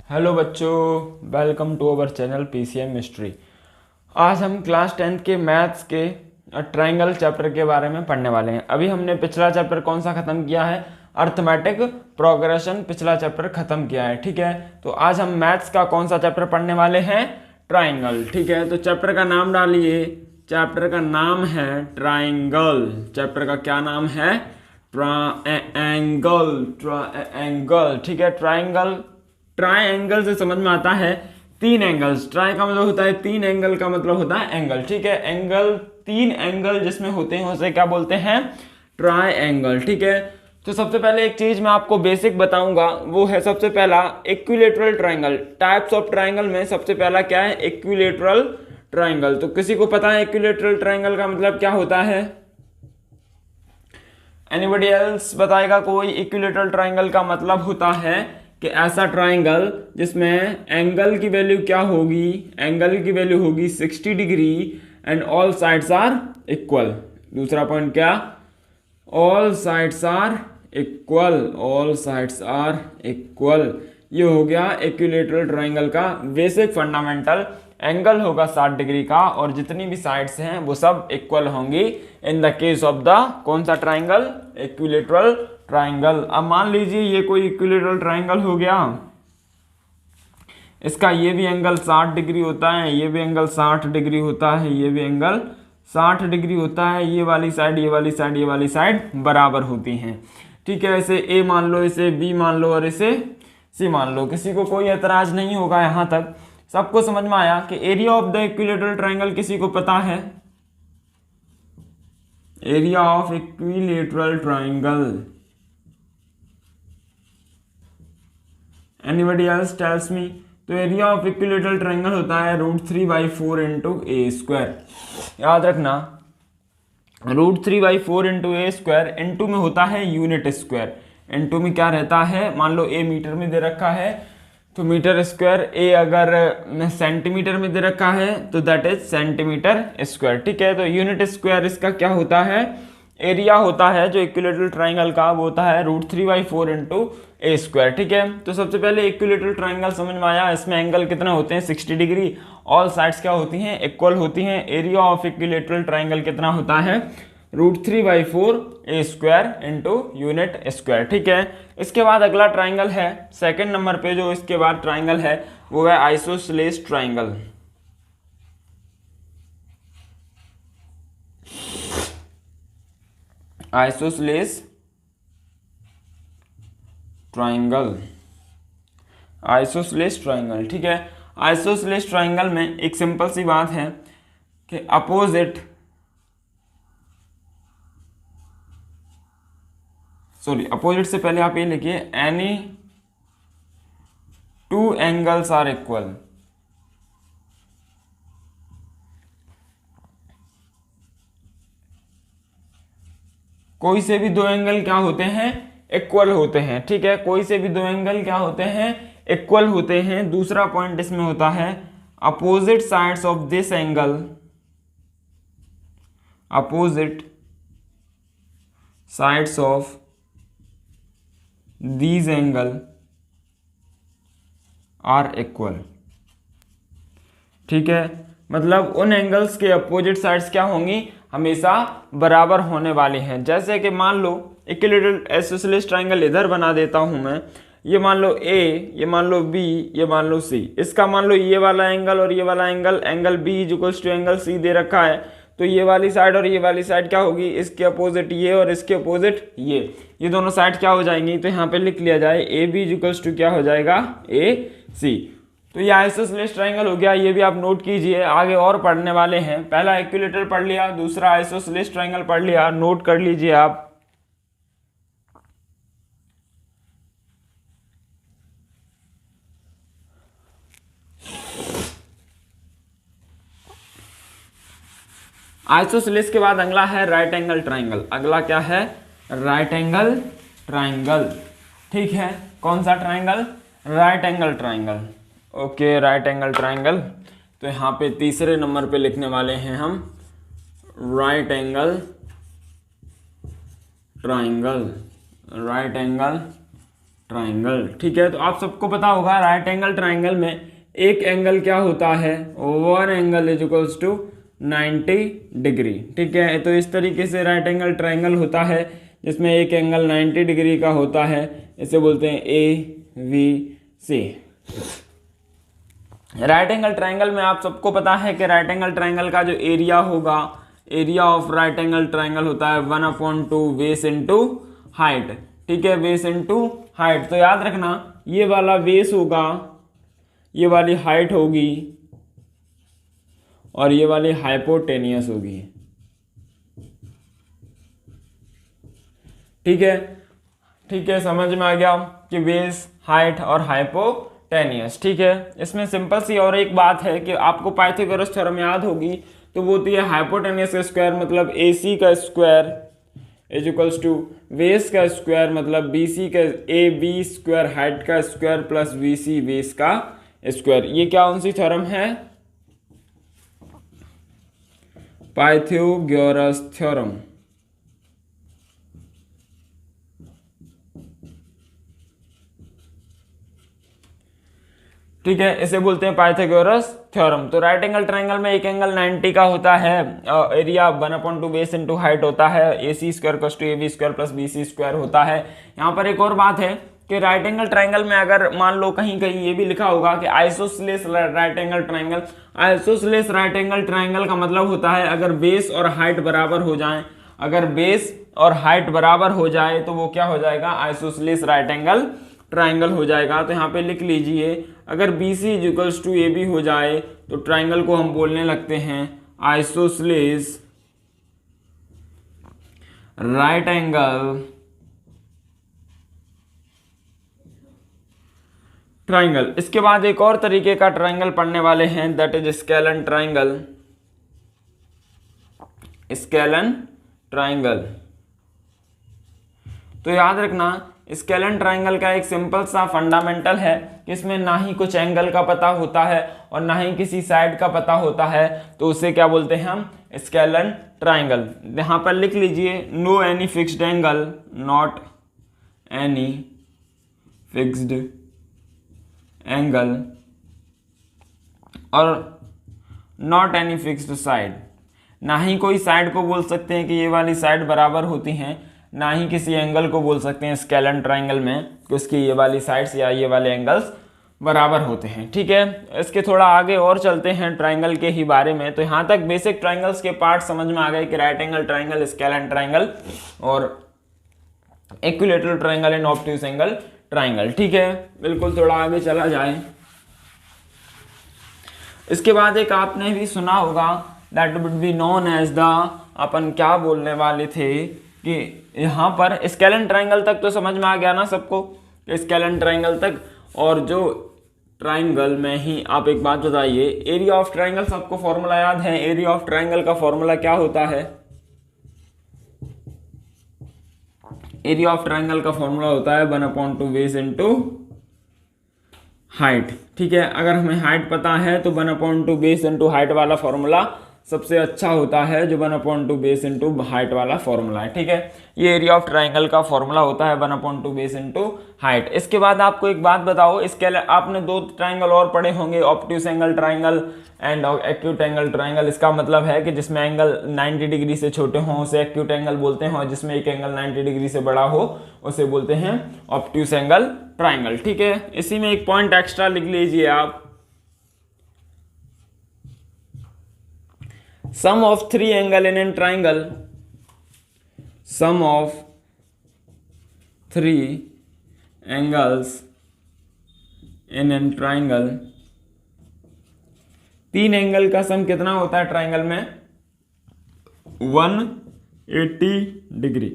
Hello बच्चों, welcome to our channel PCM mystery. आज हम क्लास 10th के मैथ्स के ट्रायंगल चैप्टर के बारे में पढ़ने वाले हैं। अभी हमने पिछला चैप्टर कौन सा खत्म किया है? अर्थमेटिक प्रोग्रेशन पिछला चैप्टर खत्म किया है। ठीक है, तो आज हम मैथ्स का कौन सा चैप्टर पढ़ने वाले हैं? ट्रायंगल। ठीक है, तो चैप्टर का नाम डालिए। चैप्टर का नाम है ट्रायंगल। चैप्टर का क्या नाम है? ट्रायंगल। ट्रायंगल। ठीक है, ट्रायंगल। ट्रायंगल से समझ में आता है तीन एंगल्स। ट्राई का मतलब होता है तीन, एंगल का मतलब होता है एंगल। ठीक है, एंगल, तीन एंगल जिसमें होते हैं उसे क्या बोलते हैं? Try angle. ठीक है, तो सबसे पहले एक चीज मैं आपको बेसिक बताऊंगा, वो है सबसे पहला equilateral triangle. Types of triangle में सबसे पहला क्या है? Equilateral triangle. तो किसी को पता है इक्विलेटरल ट्रायंगल का मतलब क्या होता है? एनीबडी एल्स बताएगा कोई? इक्विलेटरल ट्रायंगल का मतलब होता है कि ऐसा ट्रायंगल जिसमें एंगल की वैल्यू क्या होगी? एंगल की वैल्यू होगी 60 degree and all sides are equal. दूसरा पॉइंट क्या? All sides are equal. All sides are equal. ये हो गया इक्विलेटरल ट्रायंगल का बेसिक फंडामेंटल। एंगल होगा 60 डिग्री का और जितनी भी साइड्स हैं वो सब इक्वल होंगी in the case of the कौन सा ट्रायंगल? Equilateral triangle. अब मान लीजिए ये कोई इक्विलेटरल ट्रायंगल हो गया, इसका ये भी एंगल 60 डिग्री होता है, ये भी एंगल 60 डिग्री होता है, ये भी एंगल 60 डिग्री होता है। ये वाली साइड, ये वाली साइड, ये वाली साइड बराबर होती हैं। ठीक है, इसे ए मान लो, इसे बी मान लो और इसे सी मान लो। किसी को कोई एतराज नहीं होगा। यहां तक सबको समझ में आया कि area of the equilateral triangle किसी को पता है? Area of equilateral triangle, anybody else tells me? तो एरिया ऑफ इक्विलेटरल ट्रायंगल होता है √3/4 इंटू ए स्क्वायर। याद रखना, √3/4 इंटू ए स्क्वायर। इंटू में होता है यूनिट स्क्वायर। इंटू में क्या रहता है? मान लो ए मीटर में दे रखा है तो मीटर स्क्वायर, ए अगर सेंटीमीटर में दे रखा है तो दैट इज सेंटीमीटर स्क्वायर। ठीक है, तो यूनिट स्क्वायर इसका क्या होता है? एरिया होता है जो इक्विलेटरल ट्रायंगल का, वो होता है √3/4 इंटू ए स्क्वायर। ठीक है, तो सबसे पहले इक्विलेटरल ट्रायंगल समझ में आया। इसमें एंगल कितने होते हैं? 60 डिग्री। ऑल साइड्स क्या होती हैं? इक्वल होती हैं। एरिया ऑफ इक्विलेटरल ट्रायंगल कितना होता है? √3/4 ए स्क्वायर इंटू यूनिट स्क्वायर। ठीक है, इसके बाद अगला ट्रायंगल है सेकंड नंबर पे, जो इसके बाद ट्रायंगल है वो है isosceles triangle. Isosceles triangle. Isosceles triangle. ठीक है, आइसोसेलेस ट्रायंगल में एक सिंपल सी बात है कि अपोजिट, अपोजिट से पहले आप ये लिखिए, any two angles are equal. कोई से भी दो एंगल क्या होते हैं? इक्वल होते हैं। ठीक है, कोई से भी दो एंगल क्या होते हैं? इक्वल होते हैं। दूसरा पॉइंट इसमें होता है opposite sides of this angle, opposite sides of these angle are equal. ठीक है, मतलब उन एंगल्स के अपोजिट साइड्स क्या होंगी? हमेशा बराबर होने वाली हैं। जैसे कि मान लो इक्विलेटरल आइसोसेलेस ट्रायंगल इधर बना देता हूं मैं। ये मान लो ए, ये मान लो बी, ये मान लो सी। इसका मान लो ये वाला एंगल और ये वाला angle, angle B equals to angle C दे रखा है। तो ये वाली साइड और ये वाली साइड क्या होगी? इसके अपोजिट ये और इसके अपोजिट ये दोनों साइड क्या हो जाएंगी? तो यहाँ पे लिख लिया जाए ए बी इक्वल्स टू क्या हो जाएगा? ए सी। तो ये आइसोसेलेस ट्रायंगल हो गया। ये भी आप नोट कीजिए, आगे और पढ़ने वाले हैं। पहला इक्विलेटरल पढ़ लिया, दूसरा आइसोसेलेस ट्रायंगल पढ़ लिया, नोट कर लीजिए आप। आइसोसेलेस के बाद अगला है राइट एंगल ट्रायंगल। अगला क्या है? Right angle triangle. ठीक है, कौन सा triangle? Right angle triangle. Okay, right angle triangle. तो यहाँ पे तीसरे नंबर पे लिखने वाले हैं हम right angle triangle. Right angle triangle. ठीक है, तो आप सबको पता होगा राइट एंगल ट्राइंगल में एक एंगल क्या होता है, one angle is equals to 90 degree. ठीक है, तो इस तरीके से राइट एंगल ट्राइंगल होता है जिसमें एक एंगल 90 डिग्री का होता है, इसे बोलते हैं ABC। राइट एंगल ट्राइंगल में आप सबको पता है कि राइट एंगल ट्राइंगल का जो एरिया होगा, area of right angle triangle होता है 1/2 बेस इंटू हाइट। ठीक है, बेस इंटू हाइट। तो याद रखना ये वाला बेस होगा, ये वाली हाइट होगी और ये वाली हाइपोटेनियस होगी। ठीक है, ठीक है, समझ में आ गया कि बेस, हाइट और हाइपोटेनियस। ठीक है, इसमें सिंपल सी और एक बात है कि आपको पाइथागोरस थ्योरम याद होगी, तो वो होती है हाइपोटेनियस का स्क्वायर मतलब AC का square is equals to base का स्क्वायर मतलब BC का AB स्क्वायर हाइट का स्क्वायर प्लस BC बेस का स्क्वायर। ये क्या कौन सी थ्योरम है, पाइथागोरस थ्योरम। ठीक है, इसे बोलते हैं पाइथागोरस थ्योरम। तो राइट एंगल ट्राइंगल में एक एंगल 90 का होता है, एरिया 1/2 बेस इंटू हाइट होता है, AC square cos two AB square plus BC square होता है। यहाँ पर एक और बात है कि राइट एंगल ट्राइंगल में अगर मान लो कहीं कहीं ये भी लिखा होगा कि isosceles right angle triangle. Isosceles right angle triangle का मतलब होता है अगर बेस और हाइट बराबर हो जाए, अगर बेस और हाइट बराबर हो जाए तो वो क्या हो जाएगा, आइसोसेलेस राइट एंगल ट्राइंगल हो जाएगा। तो यहाँ पे लिख लीजिए अगर BC इक्वल्स टू AB हो जाए तो ट्राइंगल को हम बोलने लगते हैं आइसोसेलेस राइट एंगल ट्राइंगल। इसके बाद एक और तरीके का ट्राइंगल पढ़ने वाले हैं, that is scalene triangle. Scalene triangle, तो याद रखना स्केलन ट्राइंगल का एक सिंपल सा फंडामेंटल है कि इसमें ना ही कुछ एंगल का पता होता है और ना ही किसी साइड का पता होता है, तो उसे क्या बोलते हैं हम, स्केलन ट्राइंगल। यहां पर लिख लीजिए no any fixed angle, not any fixed angle और नॉट एनी फिक्स्ड साइड। ना ही कोई साइड को बोल सकते हैं कि ये वाली साइड बराबर होती हैं, ना ही किसी एंगल को बोल सकते हैं स्केलन ट्राइंगल में कि उसकी ये वाली साइड्स या ये वाले एंगल्स बराबर होते हैं। ठीक है, इसके थोड़ा आगे और चलते हैं ट्राइंगल के ही बारे में। तो यहाँ तक बेसिक ट्राइंगल्स के पार्ट समझ में आ गए कि right angle triangle, scalene triangle और equilateral triangle and obtuse angle triangle. ठीक है, बिल्कुल थोड़ा आगे चला जाए। इसके बाद एक आपने भी सुना होगा that would be known as the, अपन क्या बोलने वाले थे कि यहाँ पर स्केलन ट्राइंगल तक तो समझ में आ गया ना सबको, स्केलन ट्राइंगल तक। और जो ट्राइंगल में ही आप एक बात बताइए, एरिया ऑफ ट्राइंगल सबको फॉर्मूला याद है, एरिया ऑफ ट्राइंगल का फॉर्मूला क्या होता है, एरिया ऑफ ट्राइंगल का फॉर्मूला होता है 1/2 बेस इंटू हाइट। ठीक है, अगर हमें हाइट पता है तो 1/2 बेस इंटू हाइट वाला फॉर्मूला सबसे अच्छा होता है, जो 1/2 बेस इंटू हाइट वाला फॉर्मूला है। ठीक है, ये एरिया ऑफ ट्राइंगल का फॉर्मूला होता है 1/2 बेस इंटू हाइट। इसके बाद आपको एक बात बताओ, इसके आपने दो ट्राइंगल और पढ़े होंगे, obtuse angle triangle and acute angle triangle. इसका मतलब है कि जिसमें एंगल 90 डिग्री से छोटे हों उसे एक्यूट एंगल बोलते हैं, और जिसमें एक एंगल 90 डिग्री से बड़ा हो उसे बोलते हैं ऑब्ट्यूज एंगल ट्राइंगल। ठीक है, इसी में एक पॉइंट एक्स्ट्रा लिख लीजिए आप, sum of three angle in a triangle, sum of three angles in a triangle, तीन एंगल का सम कितना होता है ट्राइंगल में, 180 डिग्री।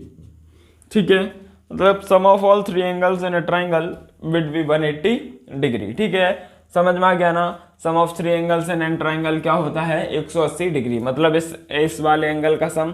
ठीक है, मतलब sum of all three angles in a triangle will be 180 degree. ठीक है, समझ में आ गया ना, sum of three angles in an triangle क्या होता है, 180 डिग्री। मतलब इस वाले एंगल का सम,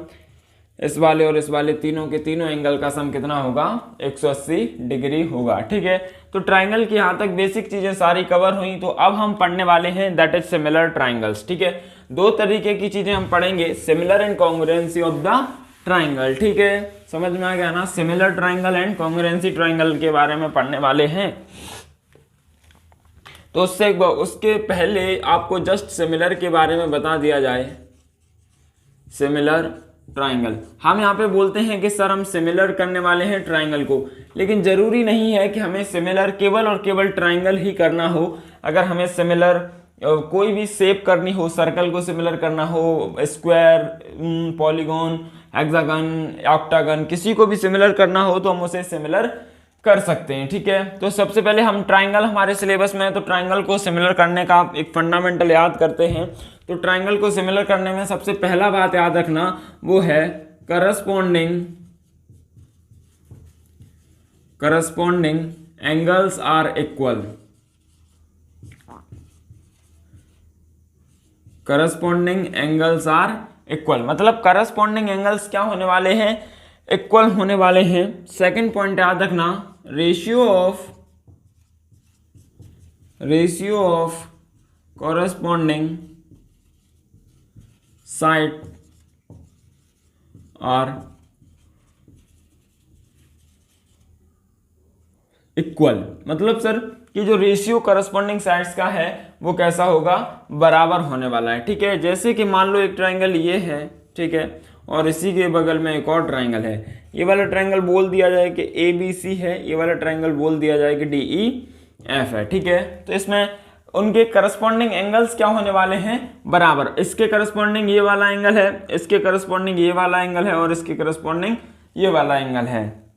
इस वाले और इस वाले तीनों के तीनों एंगल का सम कितना होगा, 180 डिग्री होगा। ठीक है, तो ट्राइंगल की यहाँ तक बेसिक चीजें सारी कवर हुई। तो अब हम पढ़ने वाले हैं दैट इज सिमिलर ट्राइंगल्स। ठीक है, दो तरीके की चीजें हम पढ़ेंगे, similar and congruency of the triangle. ठीक है, समझ में आ गया ना। Similar triangle and congruency triangle के बारे में पढ़ने वाले हैं। तो उसके पहले आपको जस्ट सिमिलर के बारे में बता दिया जाए। सिमिलर ट्राइंगल, हम यहाँ पे बोलते हैं कि सर हम सिमिलर करने वाले हैं ट्राइंगल को, लेकिन जरूरी नहीं है कि हमें सिमिलर केवल और केवल ट्राइंगल ही करना हो। अगर हमें सिमिलर कोई भी शेप करनी हो, सर्कल को सिमिलर करना हो, स्क्वायर, पॉलीगॉन, हेक्सागन, ऑक्टागन, किसी को भी सिमिलर करना हो तो हम उसे सिमिलर कर सकते हैं। ठीक है, तो सबसे पहले हम ट्राइंगल, हमारे सिलेबस में है तो ट्राइंगल को सिमिलर करने का एक फंडामेंटल याद करते हैं। तो ट्राइंगल को सिमिलर करने में सबसे पहला बात याद रखना वो है corresponding angles are equal. Corresponding angles are equal मतलब करस्पॉन्डिंग एंगल्स क्या होने वाले हैं, इक्वल होने वाले हैं। सेकंड पॉइंट याद रखना, ratio of corresponding side are equal. मतलब सर कि जो रेशियो करस्पॉन्डिंग साइड्स का है वो कैसा होगा, बराबर होने वाला है। ठीक है, जैसे कि मान लो एक ट्राइंगल ये है, ठीक है, और इसी के बगल में एक और ट्राइंगल है। ये वाला ट्राइंगल बोल दिया जाए कि ABC है, ये वाला ट्राइंगल बोल दिया जाए कि DEF है। ठीक है, तो इसमें उनके करस्पॉन्डिंग एंगल्स क्या होने वाले हैं, बराबर। इसके करस्पॉन्डिंग ये वाला एंगल है, इसके करस्पॉन्डिंग ये वाला एंगल है, और इसके करस्पॉन्डिंग ये वाला एंगल है।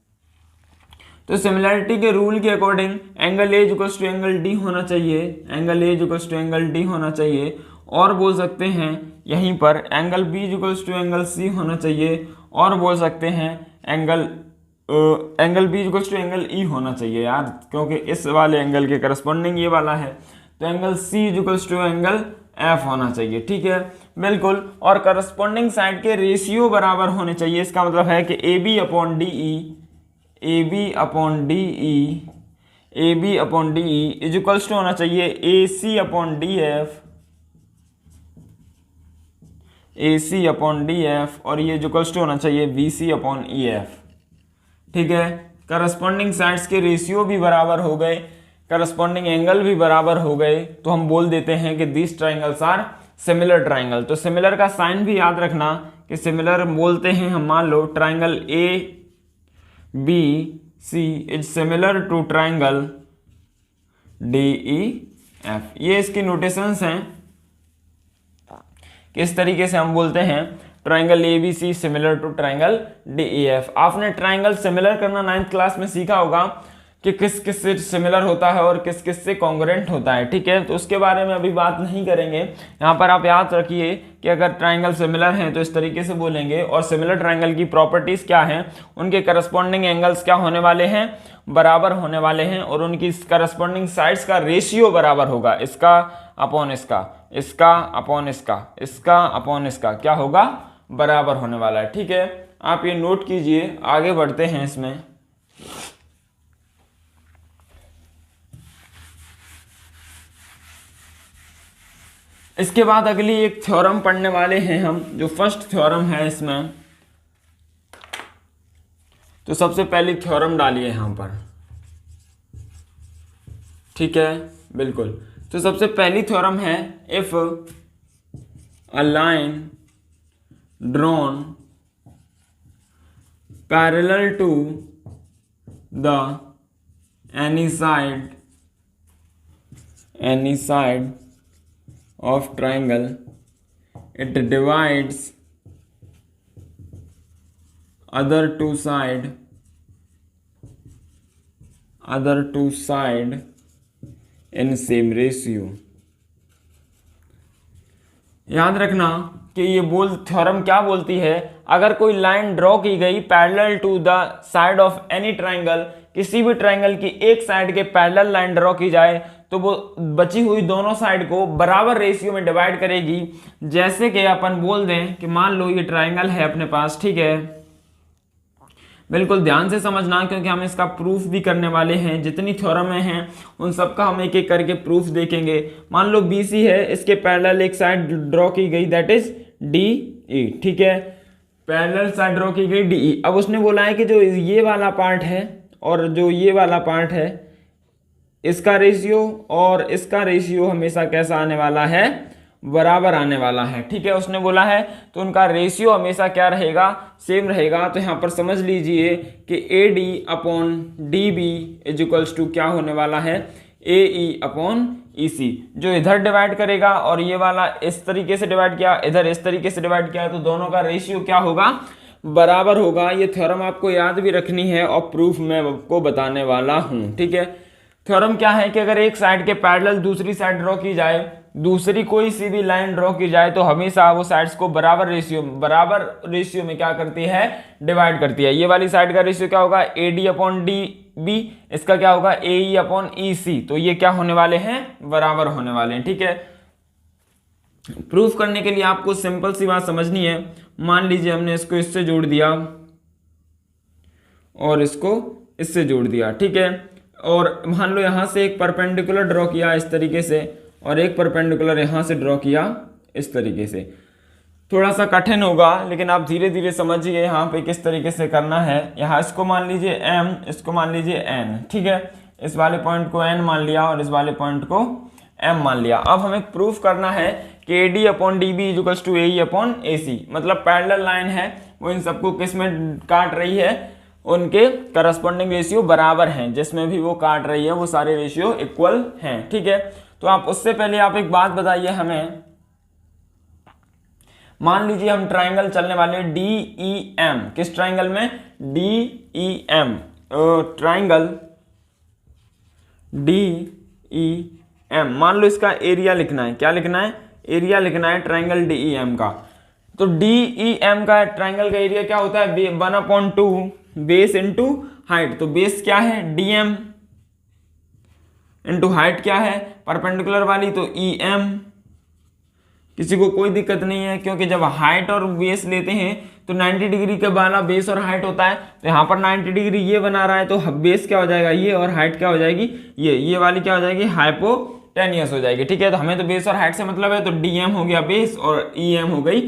तो सिमिलैरिटी के रूल के according angle A equals to angle D होना चाहिए, angle A equals to angle D होना चाहिए। और बोल सकते हैं यहीं पर angle B equals to angle C होना चाहिए, और बोल सकते हैं angle B equals to angle E होना चाहिए यार, क्योंकि इस वाले एंगल के करस्पॉन्डिंग ये वाला है। तो angle C equals to angle F होना चाहिए। ठीक है, बिल्कुल। और करस्पॉन्डिंग साइड के रेशियो बराबर होने चाहिए। इसका मतलब है कि AB upon DE is equals to होना चाहिए AC अपॉन DF, और ये इज इक्वल्स टू होना चाहिए BC अपॉन EF। ठीक है, करस्पॉन्डिंग साइड्स के रेशियो भी बराबर हो गए, करस्पॉन्डिंग एंगल भी बराबर हो गए, तो हम बोल देते हैं कि this triangles are similar triangle. तो सिमिलर का साइन भी याद रखना कि सिमिलर बोलते हैं हम, मान लो triangle ABC is similar to triangle DEF। ये इसकी नोटेशंस हैं, किस तरीके से हम बोलते हैं triangle ABC similar to triangle DEF। आपने ट्राइंगल सिमिलर करना 9th क्लास में सीखा होगा कि किस किस से सिमिलर होता है और किस किस से कॉन्ग्रुएंट होता है। ठीक है, तो उसके बारे में अभी बात नहीं करेंगे। यहाँ पर आप याद रखिए कि अगर ट्राइंगल सिमिलर हैं तो इस तरीके से बोलेंगे, और सिमिलर ट्राइंगल की प्रॉपर्टीज क्या हैं, उनके करस्पॉन्डिंग एंगल्स क्या होने वाले हैं, बराबर होने वाले हैं, और उनकी करस्पॉन्डिंग साइड्स का रेशियो बराबर होगा, इसका अपॉन इसका, इसका अपॉन इसका, इसका अपॉन इसका, क्या होगा, बराबर होने वाला है। ठीक है, आप ये नोट कीजिए। आगे बढ़ते हैं इसमें। इसके बाद अगली एक थ्योरम पढ़ने वाले हैं हम, जो फर्स्ट थ्योरम है इसमें। तो सबसे पहली थ्योरम डालिए यहां पर। ठीक है, बिल्कुल। तो सबसे पहली थ्योरम है, if a line drawn parallel to the any side of triangle, it divides other two side in same ratio। याद रखना कि ये थ्योरम क्या बोलती है, अगर कोई लाइन ड्रॉ की गई parallel to the side of any triangle, किसी भी ट्राइंगल की एक साइड के पैरेलल लाइन ड्रॉ की जाए तो वो बची हुई दोनों साइड को बराबर रेशियो में डिवाइड करेगी। जैसे कि अपन बोल दें कि मान लो ये ट्राइंगल है अपने पास। ठीक है, बिल्कुल ध्यान से समझना, क्योंकि हम इसका प्रूफ भी करने वाले हैं। जितनी थ्योरमें हैं उन सबका हम एक एक करके प्रूफ देखेंगे। मान लो BC है, इसके पैरेलल एक साइड ड्रॉ की गई, दैट इज DE। ठीक है, पैरेलल साइड ड्रॉ की गई DE। अब उसने बोला है कि जो ये वाला पार्ट है और जो ये वाला पार्ट है, इसका रेशियो और इसका रेशियो हमेशा कैसा आने वाला है, बराबर आने वाला है। ठीक है, उसने बोला है तो उनका रेशियो हमेशा क्या रहेगा, सेम रहेगा। तो यहाँ पर समझ लीजिए कि AD upon DB is equals to क्या होने वाला है, AE अपॉन EC। जो इधर डिवाइड करेगा और ये वाला इस तरीके से डिवाइड किया, इधर इस तरीके से डिवाइड किया, तो दोनों का रेशियो क्या होगा, बराबर होगा। ये थ्योरम आपको याद भी रखनी है और प्रूफ मैं आपको बताने वाला हूँ। ठीक है, थ्योरम क्या है कि अगर एक साइड के पैरेलल दूसरी साइड ड्रॉ की जाए, दूसरी कोई सी भी लाइन ड्रॉ की जाए, तो हमेशा वो साइड्स को बराबर रेशियो में क्या करती है, डिवाइड करती है। ये वाली साइड का रेशियो क्या होगा, AD अपॉन DB, इसका क्या होगा, AE अपॉन EC। तो ये क्या होने वाले हैं, बराबर होने वाले हैं। ठीक है, प्रूफ करने के लिए आपको सिंपल सी बात समझनी है। मान लीजिए हमने इसको इससे जोड़ दिया और इसको इससे जोड़ दिया। ठीक है, और मान लो यहाँ से एक परपेंडिकुलर ड्रॉ किया इस तरीके से और एक परपेंडिकुलर यहाँ से ड्रॉ किया इस तरीके से। थोड़ा सा कठिन होगा लेकिन आप धीरे धीरे समझिए यहाँ पे किस तरीके से करना है। यहाँ इसको मान लीजिए M, इसको मान लीजिए N। ठीक है, इस वाले पॉइंट को N मान लिया और इस वाले पॉइंट को M मान लिया। अब हमें प्रूफ करना है कि AD upon DB equals to AE upon AC। मतलब पैरेलल लाइन है, वो इन सबको किस में काट रही है, उनके करस्पॉन्डिंग रेशियो बराबर हैं। जिसमें भी वो काट रही है वो सारे रेशियो इक्वल हैं। ठीक है, तो आप उससे पहले आप एक बात बताइए हमें। मान लीजिए हम ट्राइंगल चलने वाले DEM, किस ट्राइंगल में, DEM, ट्राइंगल DEM। मान लो इसका एरिया लिखना है, क्या लिखना है, एरिया लिखना है ट्राइंगल DEM का। तो DEM का ट्राइंगल का एरिया क्या होता है, 1/2 बेस इंटू हाइट। तो बेस क्या है, DM, इंटू हाइट क्या है, परपेंडिकुलर वाली, तो EM। किसी को कोई दिक्कत नहीं है क्योंकि जब हाइट और बेस लेते हैं तो 90 डिग्री का वाला बेस और हाइट होता है। तो यहाँ पर 90 डिग्री ये बना रहा है तो बेस क्या हो जाएगा ये, और हाइट क्या हो जाएगी ये वाली क्या हो जाएगी, हाइपोटेनियस हो जाएगी। ठीक है, तो हमें तो बेस और हाइट से मतलब है, तो DM हो गया बेस और EM हो गई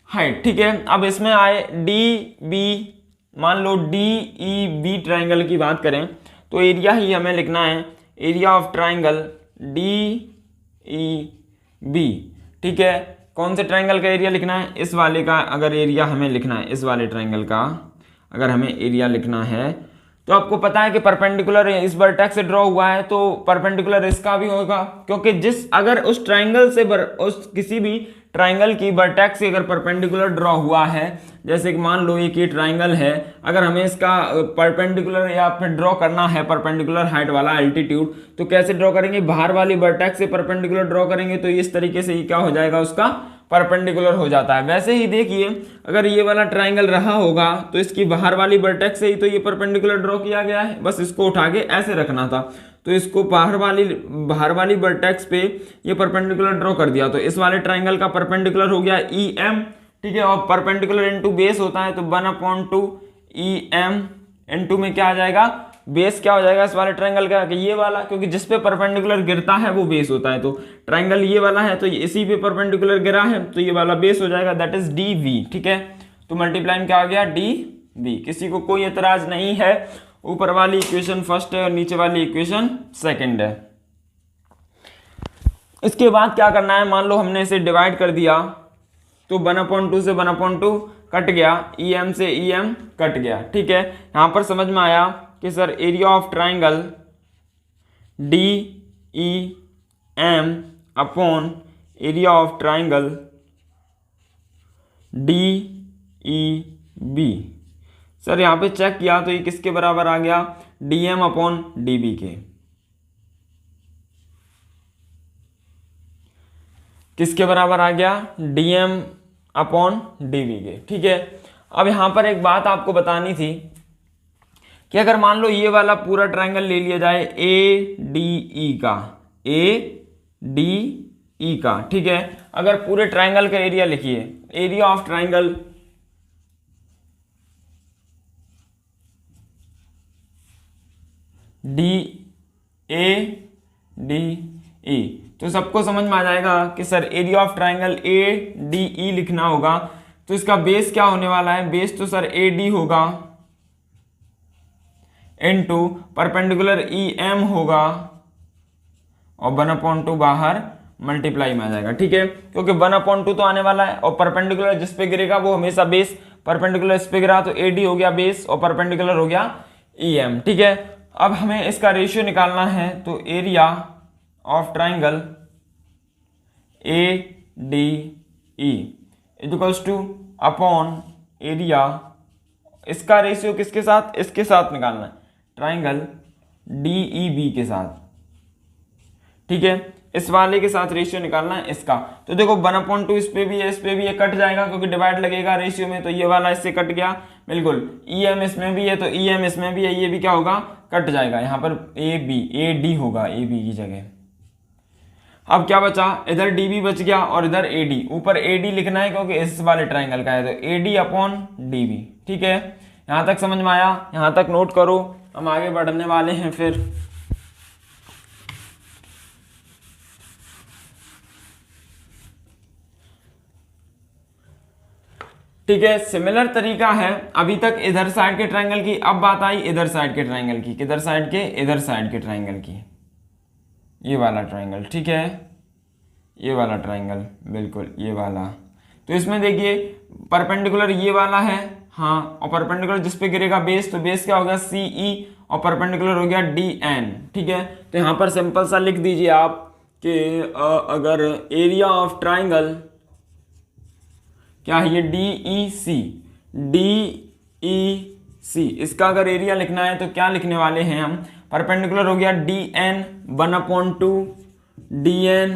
हाइट। ठीक है, अब इसमें आए DB। मान लो DEB ट्राइंगल की बात करें तो एरिया ही हमें लिखना है, एरिया ऑफ ट्राइंगल DEB। ठीक है, कौन से ट्राइंगल का एरिया लिखना है, इस वाले का अगर एरिया हमें लिखना है, इस वाले ट्राइंगल का अगर हमें एरिया लिखना है, तो आपको पता है कि परपेंडिकुलर इस वर्टेक्स से ड्रॉ हुआ है तो परपेंडिकुलर इसका भी होगा। क्योंकि अगर उस ट्राइंगल से उस किसी भी ट्राइंगल की वर्टेक्स से अगर परपेंडिकुलर ड्रॉ हुआ है, जैसे कि मान लो एक ये ट्राइंगल है, अगर हमें इसका परपेंडिकुलर या फिर ड्रॉ करना है परपेंडिकुलर हाइट वाला एल्टीट्यूड, तो कैसे ड्रॉ करेंगे, बाहर वाली वर्टेक्स से परपेंडिकुलर ड्रॉ करेंगे तो इस तरीके से ये क्या हो जाएगा, उसका परपेंडिकुलर हो जाता है। वैसे ही देखिए अगर ये वाला ट्राइंगल रहा होगा तो इसकी बाहर वाली वर्टेक्स से ही तो ये परपेंडिकुलर ड्रॉ किया गया है, बस इसको उठा के ऐसे रखना था। तो इसको बाहर वाली वर्टेक्स पे ये परपेंडिकुलर ड्रॉ कर दिया, तो इस वाले ट्राइंगल का परपेंडिकुलर हो गया EM। ठीक है, और परपेंडिकुलर इनटू बेस होता है तो 1/2 EM इनटू में क्या आ जाएगा, बेस क्या हो जाएगा इस वाले ट्राइंगल का, कि ये वाला, क्योंकि जिस पे परपेंडिकुलर गिरता है वो बेस होता है। तो ट्राइंगल ये वाला है तो इसी पे परपेंडिकुलर गिरा है तो ये वाला बेस हो जाएगा, दैट इज DV। ठीक है, तो मल्टीप्लाइन क्या आ गया, DV। किसी को कोई एतराज नहीं है, ऊपर वाली इक्वेशन फर्स्ट है और नीचे वाली इक्वेशन सेकंड है। इसके बाद क्या करना है, मान लो हमने इसे डिवाइड कर दिया तो 1/2 से 1/2 कट गया, EM से EM कट गया। ठीक है, यहां पर समझ में आया कि sir area of triangle DEM upon area of triangle DEB। Sir यहाँ पे चेक किया तो ये किसके बराबर आ गया, DM अपॉन DB के। किसके बराबर आ गया, DM अपॉन DB के। ठीक है, अब यहाँ पर एक बात आपको बतानी थी कि अगर मान लो ये वाला पूरा ट्राइंगल ले लिया जाए ADE का, ठीक है, अगर पूरे ट्राइंगल का एरिया लिखिए, एरिया ऑफ ट्राइंगल DADE, तो सबको समझ में आ जाएगा कि sir area of triangle ADE लिखना होगा। तो इसका बेस क्या होने वाला है, बेस तो सर AD होगा इनटू परपेंडिकुलर EM होगा और 1/2 बाहर मल्टीप्लाई में आ जाएगा। ठीक है, क्योंकि 1/2 तो आने वाला है और परपेंडिकुलर जिस पे गिरेगा वो हमेशा बेस, परपेंडिकुलर इस पे गिरा तो AD हो गया बेस और परपेंडिकुलर हो गया EM। ठीक है, अब हमें इसका रेशियो निकालना है, तो area of triangle ADE equals two upon area, इसका रेशियो किसके साथ, इसके साथ निकालना है, ट्राइंगल DEB के साथ। ठीक है, इस वाले के साथ रेशियो निकालना है इसका। तो देखो 1/2 इस पे भी है, इस पे भी है, कट जाएगा क्योंकि डिवाइड लगेगा रेशियो में, तो ये वाला इससे कट गया बिल्कुल। EM इसमें भी है तो EM इसमें भी है, ये भी क्या होगा, कट जाएगा। यहाँ पर AD होगा AB की जगह। अब क्या बचा, इधर DB बच गया और इधर AD। ऊपर AD लिखना है क्योंकि इस वाले ट्राइंगल का है, तो AD अपॉन DB। ठीक है, यहाँ तक समझ में आया, यहाँ तक नोट करो, हम आगे बढ़ने वाले हैं फिर। ठीक है, सिमिलर तरीका है अभी तक इधर साइड के ट्रायंगल की, अब बात आई इधर साइड के ट्रायंगल की। किधर साइड के, इधर साइड के ट्रायंगल की, ये वाला ट्रायंगल। ठीक है, ये वाला ट्रायंगल बिल्कुल ये वाला। तो इसमें देखिए परपेंडिकुलर ये वाला है, हाँ, और परपेंडिकुलर जिस पे गिरेगा बेस, तो बेस क्या होगा CE और परपेंडिकुलर हो गया DN। ठीक है, तो यहाँ पर सिंपल सा लिख दीजिए आप कि अगर एरिया ऑफ ट्रायंगल क्या है, ये DEC, इसका अगर एरिया लिखना है तो क्या लिखने वाले हैं हम, परपेंडिकुलर हो गया DN 1/2 DN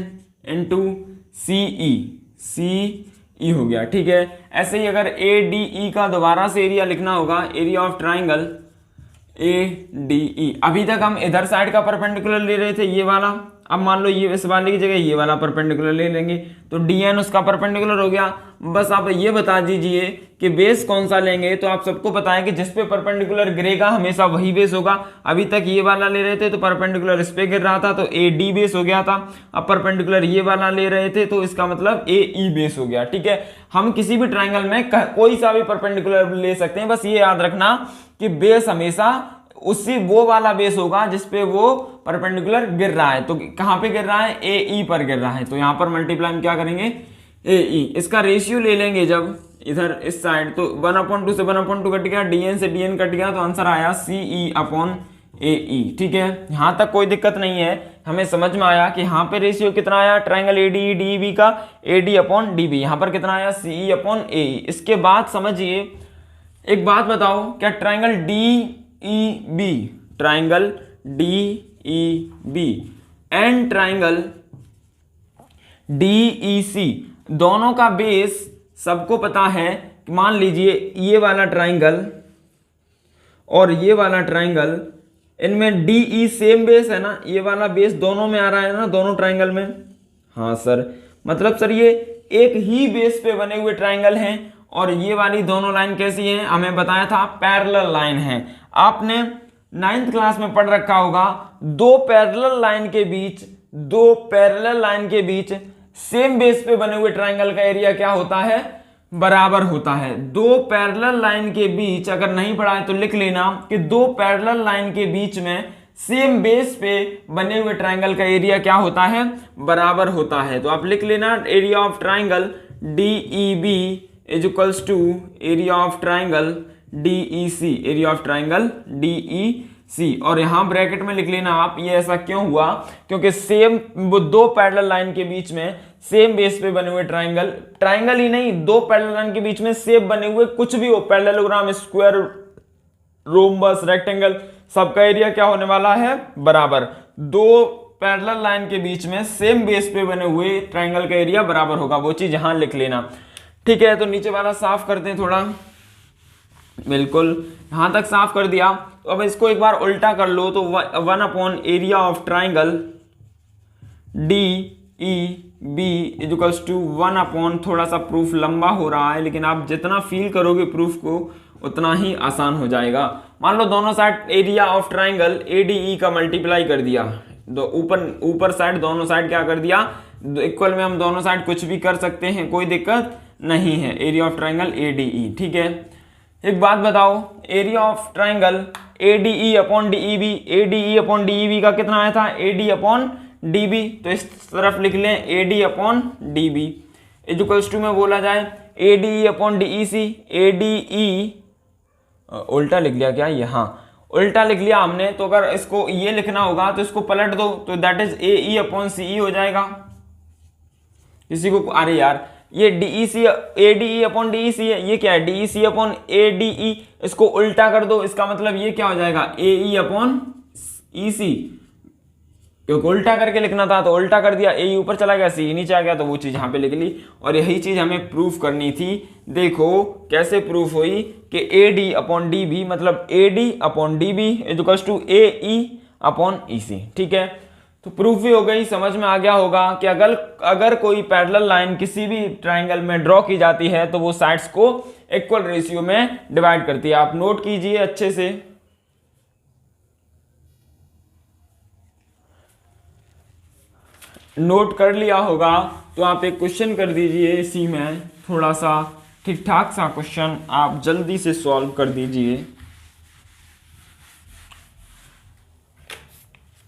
इंटू CE हो गया। ठीक है, ऐसे ही अगर ADE का दोबारा से एरिया लिखना होगा, एरिया ऑफ ट्राइंगल ADE। अभी तक हम इधर साइड का परपेंडिकुलर ले रहे थे, ये वाला, अब मान लो ये इस वाले की जगह ये वाला परपेंडिकुलर ले लेंगे, तो DN उसका परपेंडिकुलर हो गया। बस आप ये बता दीजिए कि बेस कौन सा लेंगे, तो आप सबको पता है कि जिस पे परपेंडिकुलर गिरेगा हमेशा वही बेस होगा। अभी तक ये वाला ले रहे थे तो परपेंडिकुलर इस पे गिर रहा था तो AD बेस हो गया था, अब परपेंडिकुलर ये वाला ले रहे थे तो इसका मतलब AE बेस हो गया। ठीक है, हम किसी भी ट्राइंगल में कोई सा भी परपेंडिकुलर ले सकते हैं, बस ये याद रखना कि बेस हमेशा उसी वो वाला बेस होगा जिसपे वो परपेंडिकुलर गिर रहा है। तो कहां पे गिर रहा है, AE पर गिर रहा है, तो यहां पर मल्टीप्लाई हम क्या करेंगे, AE। इसका रेशियो ले लेंगे जब इधर इस साइड, तो 1/2 से 1/2 कट गया, DN से DN कट गया, तो आंसर आया CE अपॉन AE। ठीक है, यहां तक कोई दिक्कत नहीं है, हमें समझ में आया कि यहाँ पे रेशियो कितना आया ट्राइंगल ADE DEB का, AD अपॉन DB, यहाँ पर कितना आया CE अपॉन AE। इसके बाद समझिए एक बात बताओ, क्या triangle DEB and triangle DEC दोनों का बेस सबको पता है। मान लीजिए ये वाला ट्राइंगल और ये वाला ट्राइंगल, इनमें DE सेम बेस है ना, ये वाला बेस दोनों में आ रहा है ना, दोनों ट्राइंगल में। हाँ सर, मतलब सर ये एक ही बेस पे बने हुए ट्राइंगल हैं, और ये वाली दोनों लाइन कैसी हैं, हमें बताया था पैरेलल लाइन है। आपने 9th क्लास में पढ़ रखा होगा, दो पैरेलल लाइन के बीच सेम बेस पे बने हुए ट्राइंगल का एरिया क्या होता है, बराबर होता है। दो पैरेलल लाइन के बीच, अगर नहीं पढ़ा है तो लिख लेना कि दो पैरेलल लाइन के बीच में सेम बेस पे बने हुए ट्राइंगल का एरिया क्या होता है, बराबर होता है। तो आप लिख लेना area of triangle DEB is equals to area of triangle DEC, area of triangle DEC। और यहां ब्रैकेट में लिख लेना आप, ये ऐसा क्यों हुआ, क्योंकि सेम वो दो पैरेलल लाइन के बीच में सेम बेस पे बने हुए ट्राइंगल ही नहीं, दो पैरेलल लाइन के बीच में सेम बने हुए कुछ भी हो, पैरेललोग्राम, स्क्वायर, रोम्बस, रेक्टेंगल, सबका एरिया क्या होने वाला है, बराबर। दो पैरेलल लाइन के बीच में सेम बेस पे बने हुए ट्राइंगल का एरिया बराबर होगा, वो चीज यहां लिख लेना। ठीक है, तो नीचे वाला साफ करते हैं थोड़ा, बिल्कुल यहां तक साफ कर दिया। तो अब इसको एक बार उल्टा कर लो, तो 1 upon area of triangle DEB equals to 1 upon, थोड़ा सा प्रूफ लंबा हो रहा है, लेकिन आप जितना फील करोगे प्रूफ को उतना ही आसान हो जाएगा। मान लो दोनों side area of triangle ADE का मल्टीप्लाई कर दिया, ऊपर साइड दोनों साइड क्या कर दिया, इक्वल में हम दोनों साइड कुछ भी कर सकते हैं, कोई दिक्कत नहीं है, एरिया ऑफ ट्राइंगल ADE। ठीक है, एक बात बताओ, area of triangle ADE upon DEB, ADE upon DEB का कितना आया था, AD अपॉन DB, तो इस तरफ लिख लें AD upon DB equals to में बोला जाए ADE अपॉन DEC, ADE उल्टा लिख लिया क्या, यहाँ उल्टा लिख लिया हमने, तो अगर इसको ये लिखना होगा तो इसको पलट दो, तो that is AE upon CE हो जाएगा। किसी को, अरे यार ये DEC ADE अपॉन DEC है, ये क्या है DEC अपॉन ADE, इसको उल्टा कर दो, इसका मतलब ये क्या हो जाएगा AE अपॉन EC, क्योंकि उल्टा करके लिखना था तो उल्टा कर दिया, AE ऊपर चला गया CE नीचे आ गया, तो वो चीज यहाँ पे लिख ली। और यही चीज हमें प्रूफ करनी थी। देखो कैसे प्रूफ हुई कि AD अपॉन DB मतलब AD upon DB equals to AE upon EC। ठीक है, तो प्रूफ भी हो गई, समझ में आ गया होगा कि अगर कोई पैरेलल लाइन किसी भी ट्राइंगल में ड्रॉ की जाती है तो वो साइड्स को इक्वल रेशियो में डिवाइड करती है। आप नोट कीजिए अच्छे से। नोट कर लिया होगा तो आप एक क्वेश्चन कर दीजिए, इसी में थोड़ा सा ठीक ठाक सा क्वेश्चन आप जल्दी से सॉल्व कर दीजिए।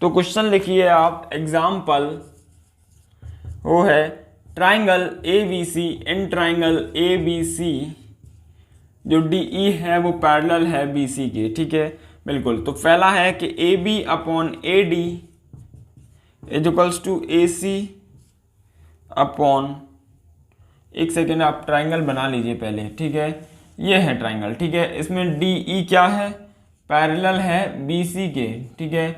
तो क्वेश्चन लिखिए आप, एग्जाम्पल वो है triangle ABC in triangle ABC जो DE है वो पैरेलल है BC के। ठीक है, बिल्कुल। तो पहला है कि AB upon AD equals to AC upon, एक सेकेंड आप ट्राइंगल बना लीजिए पहले। ठीक है, ये है ट्राइंगल। ठीक है, इसमें DE क्या है, पैरेलल है BC के। ठीक है,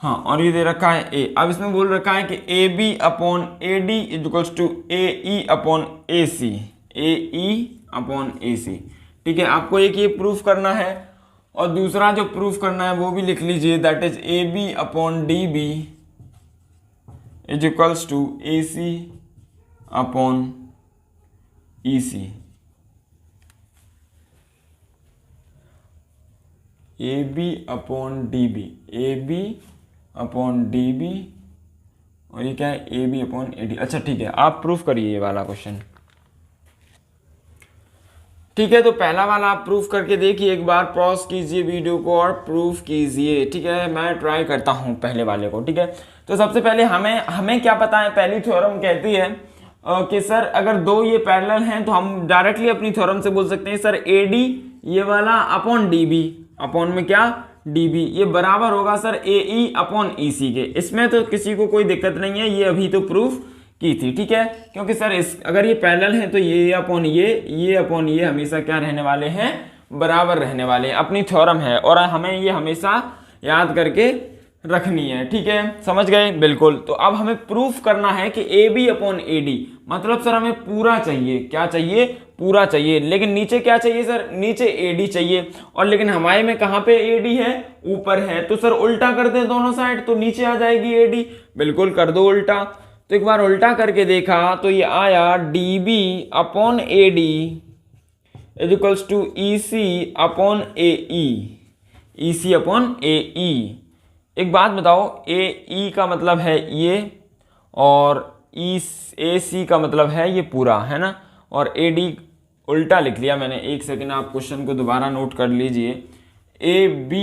हाँ, और ये दे रखा है A। अब इसमें बोल रखा है कि AB upon AD equals to AE upon AC, AE upon AC। ठीक है, आपको एक ये प्रूफ करना है और दूसरा जो प्रूफ करना है वो भी लिख लीजिए, that is AB upon DB is equals to AC upon EC। AB upon DB, AB upon DB और ये क्या है AB अपॉन AD। अच्छा ठीक है, आप प्रूफ करिए ये वाला क्वेश्चन। ठीक है, तो पहला वाला आप प्रूफ करके देखिए, एक बार पॉज कीजिए वीडियो को और प्रूफ कीजिए। ठीक है, मैं ट्राई करता हूँ पहले वाले को। ठीक है, तो सबसे पहले हमें क्या पता है, पहली थ्योरम कहती है कि सर अगर दो ये पैरेलल हैं तो हम डायरेक्टली अपनी थ्योरम से बोल सकते हैं सर AD ये वाला अपॉन DB, अपॉन में क्या DB, ये बराबर होगा सर AE अपॉन EC के। इसमें तो किसी को कोई दिक्कत नहीं है, ये अभी तो प्रूफ की थी। ठीक है, क्योंकि सर अगर ये पैरेलल है तो ये अपॉन ये अपॉन ये हमेशा क्या रहने वाले हैं, बराबर रहने वाले हैं। अपनी थ्योरम है और हमें ये हमेशा याद करके रखनी है। ठीक है, समझ गए, बिल्कुल। तो अब हमें प्रूफ करना है कि AB अपॉन AD मतलब सर हमें पूरा चाहिए, क्या चाहिए, पूरा चाहिए। लेकिन नीचे क्या चाहिए सर, नीचे AD चाहिए, और लेकिन हमारे में कहाँ पे AD है, ऊपर है। तो सर उल्टा कर दें दोनों साइड, तो नीचे आ जाएगी AD। बिल्कुल, कर दो उल्टा। तो एक बार उल्टा करके देखा तो ये आया DB upon AD equals to EC upon AE, EC upon AE। एक बात बताओ, AE का मतलब है ये और AC का मतलब है ये पूरा, है ना, और AD उल्टा लिख लिया मैंने। एक सेकेंड आप क्वेश्चन को दोबारा नोट कर लीजिए। AB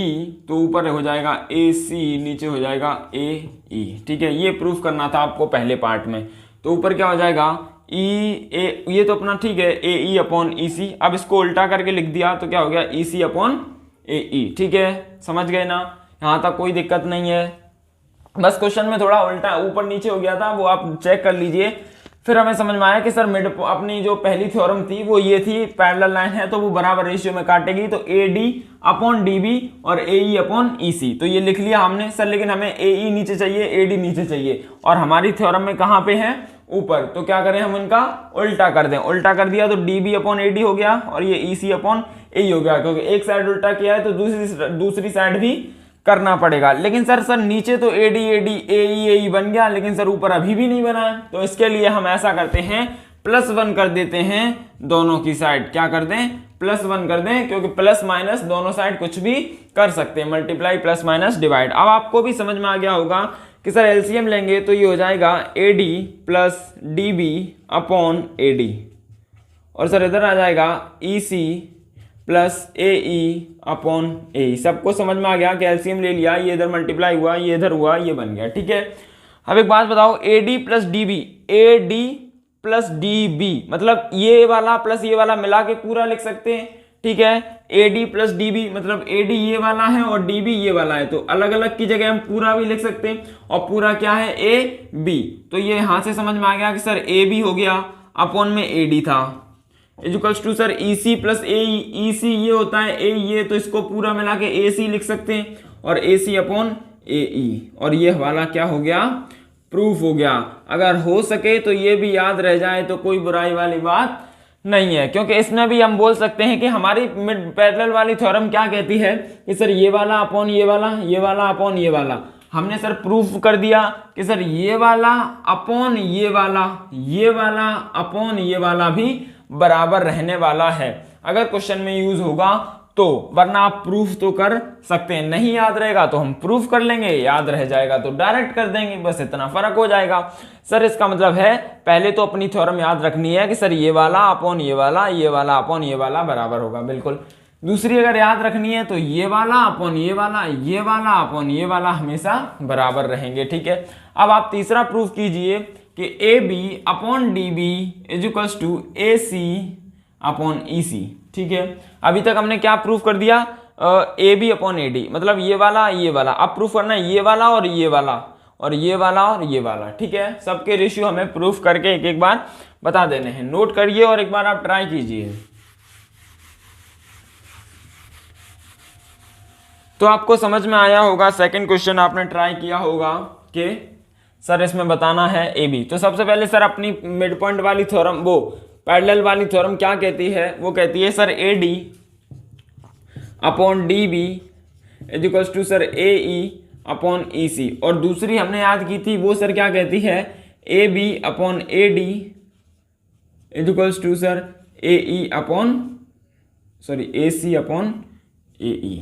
तो ऊपर हो जाएगा AC, नीचे हो जाएगा AE। ठीक है, ये प्रूफ करना था आपको पहले पार्ट में। तो ऊपर क्या हो जाएगा ये तो अपना ठीक है AE अपॉन EC। अब इसको उल्टा करके लिख दिया तो क्या हो गया EC अपॉन AE। ठीक है, समझ गए ना, यहाँ तक कोई दिक्कत नहीं है। बस क्वेश्चन में थोड़ा उल्टा ऊपर नीचे हो गया था, वो आप चेक कर लीजिए। फिर हमें समझ में आया कि सर मिड अपनी जो पहली थ्योरम थी वो ये थी, पैरेलल लाइन है तो वो बराबर रेशियो में काटेगी, तो AD अपॉन DB और AE अपॉन EC। तो ये लिख लिया हमने सर, लेकिन हमें AE नीचे चाहिए, AD नीचे चाहिए, और हमारी थ्योरम में कहाँ पे है, ऊपर। तो क्या करें हम, इनका उल्टा कर दें। उल्टा कर दिया तो DB अपॉन AD हो गया और ये EC अपॉन AE हो गया, क्योंकि एक साइड उल्टा किया है तो दूसरी साइड भी करना पड़ेगा। लेकिन सर नीचे तो AD AE बन गया, लेकिन सर ऊपर अभी भी नहीं बना है। तो इसके लिए हम ऐसा करते हैं, +1 कर देते हैं दोनों की साइड। क्या कर दें, +1 कर दें, क्योंकि प्लस माइनस दोनों साइड कुछ भी कर सकते हैं, मल्टीप्लाई प्लस माइनस डिवाइड। अब आपको भी समझ में आ गया होगा कि सर LCM लेंगे तो ये हो जाएगा AD plus DB upon AD, और सर इधर आ जाएगा EC plus AE upon AE। सबको समझ में आ गया कि एलसीएम ले लिया, ये इधर मल्टीप्लाई हुआ, ये इधर हुआ, ये बन गया। ठीक है, अब एक बात बताओ, AD plus DB, AD plus DB मतलब ये वाला प्लस ये वाला मिला के पूरा लिख सकते हैं। ठीक है, AD प्लस DB मतलब AD ये वाला है और DB ये वाला है, तो अलग अलग की जगह हम पूरा भी लिख सकते हैं, और पूरा क्या है AB। तो ये यहां से समझ में आ गया कि सर AB हो गया, अपॉन में AD था, equals to sir EC plus AE, EC ये होता है AE ये, तो इसको पूरा मिला के AC लिख सकते हैं, और AC अपॉन AE, और ये वाला क्या हो गया, प्रूफ हो गया। अगर हो सके तो ये भी याद रह जाए तो कोई बुराई वाली बात नहीं है, क्योंकि इसमें भी हम बोल सकते हैं कि हमारी मिड पैरेलल वाली थ्योरम क्या कहती है कि सर ये वाला अपॉन ये वाला, ये वाला अपॉन ये वाला। हमने सर प्रूफ कर दिया कि सर ये वाला अपॉन ये वाला, ये वाला अपॉन ये वाला भी बराबर रहने वाला है अगर क्वेश्चन में यूज होगा तो, वरना आप प्रूफ तो कर सकते हैं, नहीं याद रहेगा तो हम प्रूफ कर लेंगे, याद रह जाएगा तो डायरेक्ट कर देंगे, बस इतना फर्क हो जाएगा। सर इसका मतलब है पहले तो अपनी थ्योरम याद रखनी है कि सर ये वाला अपॉन ये वाला, ये वाला अपॉन ये वाला बराबर होगा, बिल्कुल। दूसरी अगर याद रखनी है तो ये वाला अपॉन ये वाला, ये वाला अपॉन ये वाला हमेशा बराबर रहेंगे। ठीक है, अब आप तीसरा प्रूफ कीजिए कि AB upon DB is equals to AC upon EC। ठीक है, अभी तक हमने क्या प्रूफ कर दिया, AB अपॉन AD मतलब ये वाला ये वाला। अब प्रूफ करना है ये वाला और ये वाला और ये वाला और ये वाला। ठीक है, सबके रेशियो हमें प्रूफ करके एक एक बार बता देने हैं, नोट करिए और एक बार आप ट्राई कीजिए। तो आपको समझ में आया होगा, सेकंड क्वेश्चन आपने ट्राई किया होगा कि सर इसमें बताना है AB। तो सबसे पहले सर अपनी मिड पॉइंट वाली थ्योरम, वो पैरेलल वाली थ्योरम क्या कहती है, वो कहती है sir AD upon DB is equals to sir AE upon EC, और दूसरी हमने याद की थी वो सर क्या कहती है AB upon AD is equals to sir AE upon AC upon AE।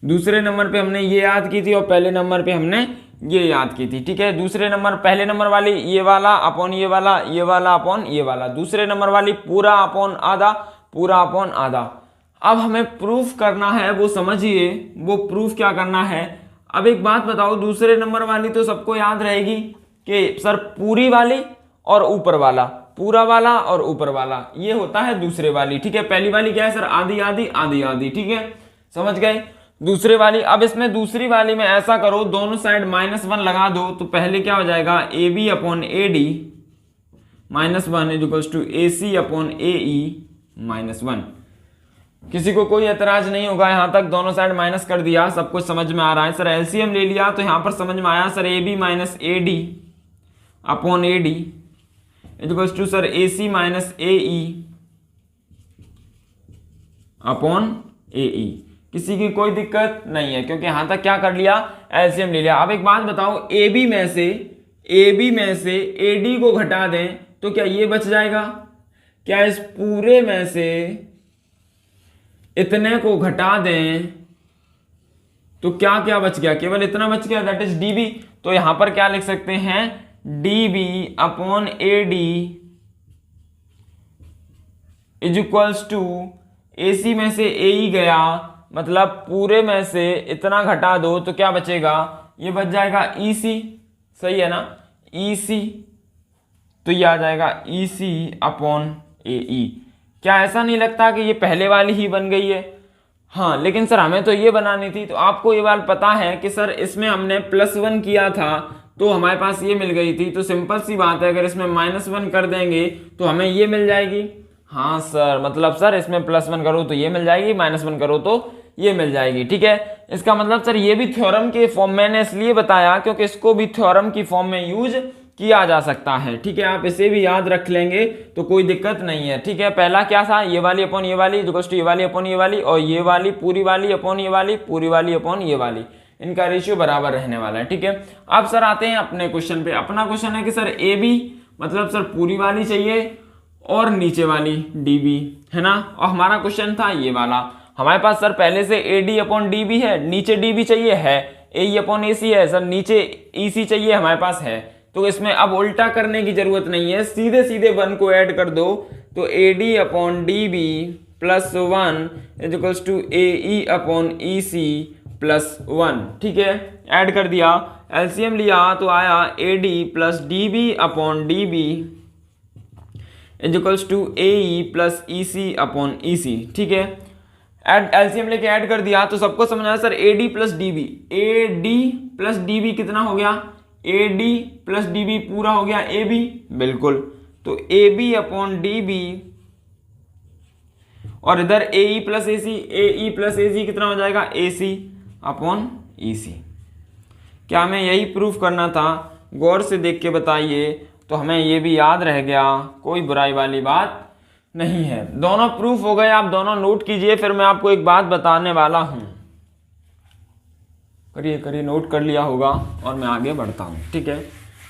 दूसरे नंबर पे हमने ये याद की थी और पहले नंबर पे हमने ये याद की थी। ठीक है, दूसरे नंबर पहले नंबर वाली ये वाला अपॉन ये वाला, ये वाला अपॉन ये वाला, दूसरे नंबर वाली पूरा अपॉन आधा, पूरा अपॉन आधा। अब हमें प्रूफ करना है, वो समझिए वो प्रूफ क्या करना है। अब एक बात बताओ, दूसरे नंबर वाली तो सबको याद रहेगी कि सर पूरी वाली और ऊपर वाला, पूरा वाला और ऊपर वाला, ये होता है दूसरे वाली। ठीक है, पहली वाली क्या है सर आधी आधी आधी आधी। ठीक है, समझ गए। दूसरे वाली, अब इसमें दूसरी वाली में ऐसा करो दोनों साइड -1 लगा दो, तो पहले क्या हो जाएगा AB upon AD -1 is equals to AC upon AE -1। किसी को कोई एतराज नहीं होगा यहां तक, दोनों साइड माइनस कर दिया, सब कुछ समझ में आ रहा है। सर एलसीएम ले लिया तो यहां पर समझ में आया sir AB minus AD upon AD is equals to sir AC minus AE upon AE। किसी की कोई दिक्कत नहीं है, क्योंकि यहां तक क्या कर लिया, एलसीएम ले लिया। अब एक बात बताओ, AB में से AD को घटा दें तो क्या ये बच जाएगा, क्या इस पूरे में से इतने को घटा दें तो क्या क्या बच गया, केवल इतना बच गया, दैट इज DB। तो यहां पर क्या लिख सकते हैं DB upon AD is equals to AC में से AE गया, मतलब पूरे में से इतना घटा दो तो क्या बचेगा, ये बच जाएगा EC। सही है ना, EC, तो ये आ जाएगा EC अपॉन AE। क्या ऐसा नहीं लगता कि ये पहले वाली ही बन गई है? हाँ, लेकिन सर हमें तो ये बनानी थी। तो आपको ये बात पता है कि सर इसमें हमने +1 किया था तो हमारे पास ये मिल गई थी, तो सिंपल सी बात है, अगर इसमें -1 कर देंगे तो हमें ये मिल जाएगी। हाँ सर, मतलब सर इसमें +1 करो तो ये मिल जाएगी, -1 करो तो ये मिल जाएगी। ठीक है, इसका मतलब सर ये भी थ्योरम के फॉर्म, मैंने इसलिए बताया क्योंकि इसको भी थ्योरम की फॉर्म में यूज किया जा सकता है। ठीक है, आप इसे भी याद रख लेंगे तो कोई दिक्कत नहीं है। ठीक है, पहला क्या था, ये वाली अपॉन ये वाली इक्वल्स टू ये वाली अपॉन ये वाली, और ये वाली पूरी वाली अपॉन ये वाली, पूरी वाली अपॉन ये वाली, इनका रेशियो बराबर रहने वाला है। ठीक है, अब सर आते हैं अपने क्वेश्चन पे। अपना क्वेश्चन है कि सर AB मतलब सर पूरी वाली चाहिए और नीचे वाली DB है ना, और हमारा क्वेश्चन था ये वाला। हमारे पास सर पहले से AD अपॉन DB है, नीचे DB चाहिए है, AE अपॉन AC है, सर नीचे EC चाहिए हमारे पास है। तो इसमें अब उल्टा करने की जरूरत नहीं है, सीधे सीधे 1 को ऐड कर दो तो A D upon D B plus 1 is equals to A E upon E C plus 1। ठीक है, ऐड कर दिया, एलसीएम लिया तो आया A D plus D B upon D B is equals to A E plus E C upon E C. ठीक है, add LCM लेके ऐड कर दिया तो सबको समझ आया sir A D plus D B, A D plus D B कितना हो गया, A D plus D B पूरा हो गया ए बी, बिल्कुल। तो A B upon D B और इधर ए E plus A C, A E plus ए सी कितना हो जाएगा, ए सी अपॉन ई सी। क्या हमें यही प्रूफ करना था? गौर से देख के बताइए तो हमें ये भी याद रह गया, कोई बुराई वाली बात नहीं है। दोनों प्रूफ हो गए, आप दोनों नोट कीजिए। फिर मैं आपको एक बात बताने वाला हूं, करिए करिए, नोट कर लिया होगा और मैं आगे बढ़ता हूं। ठीक है,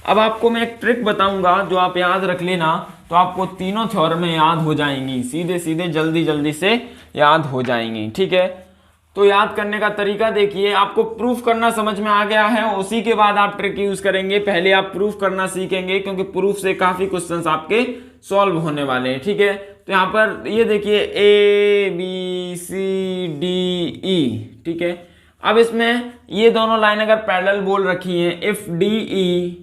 अब आपको मैं एक ट्रिक बताऊंगा जो आप याद रख लेना, तो आपको तीनों थ्योरम याद हो जाएंगी, सीधे सीधे जल्दी जल्दी से याद हो जाएंगी। ठीक है, तो याद करने का तरीका देखिए, आपको प्रूफ करना समझ में आ गया है, उसी के बाद आप ट्रिक यूज करेंगे। पहले आप प्रूफ करना सीखेंगे क्योंकि प्रूफ से काफी क्वेश्चंस आपके सॉल्व होने वाले हैं। ठीक है, तो यहाँ पर ये देखिए A B C D E. ठीक है, अब इसमें ये दोनों लाइन अगर पैरेलल बोल रखी हैं, if D E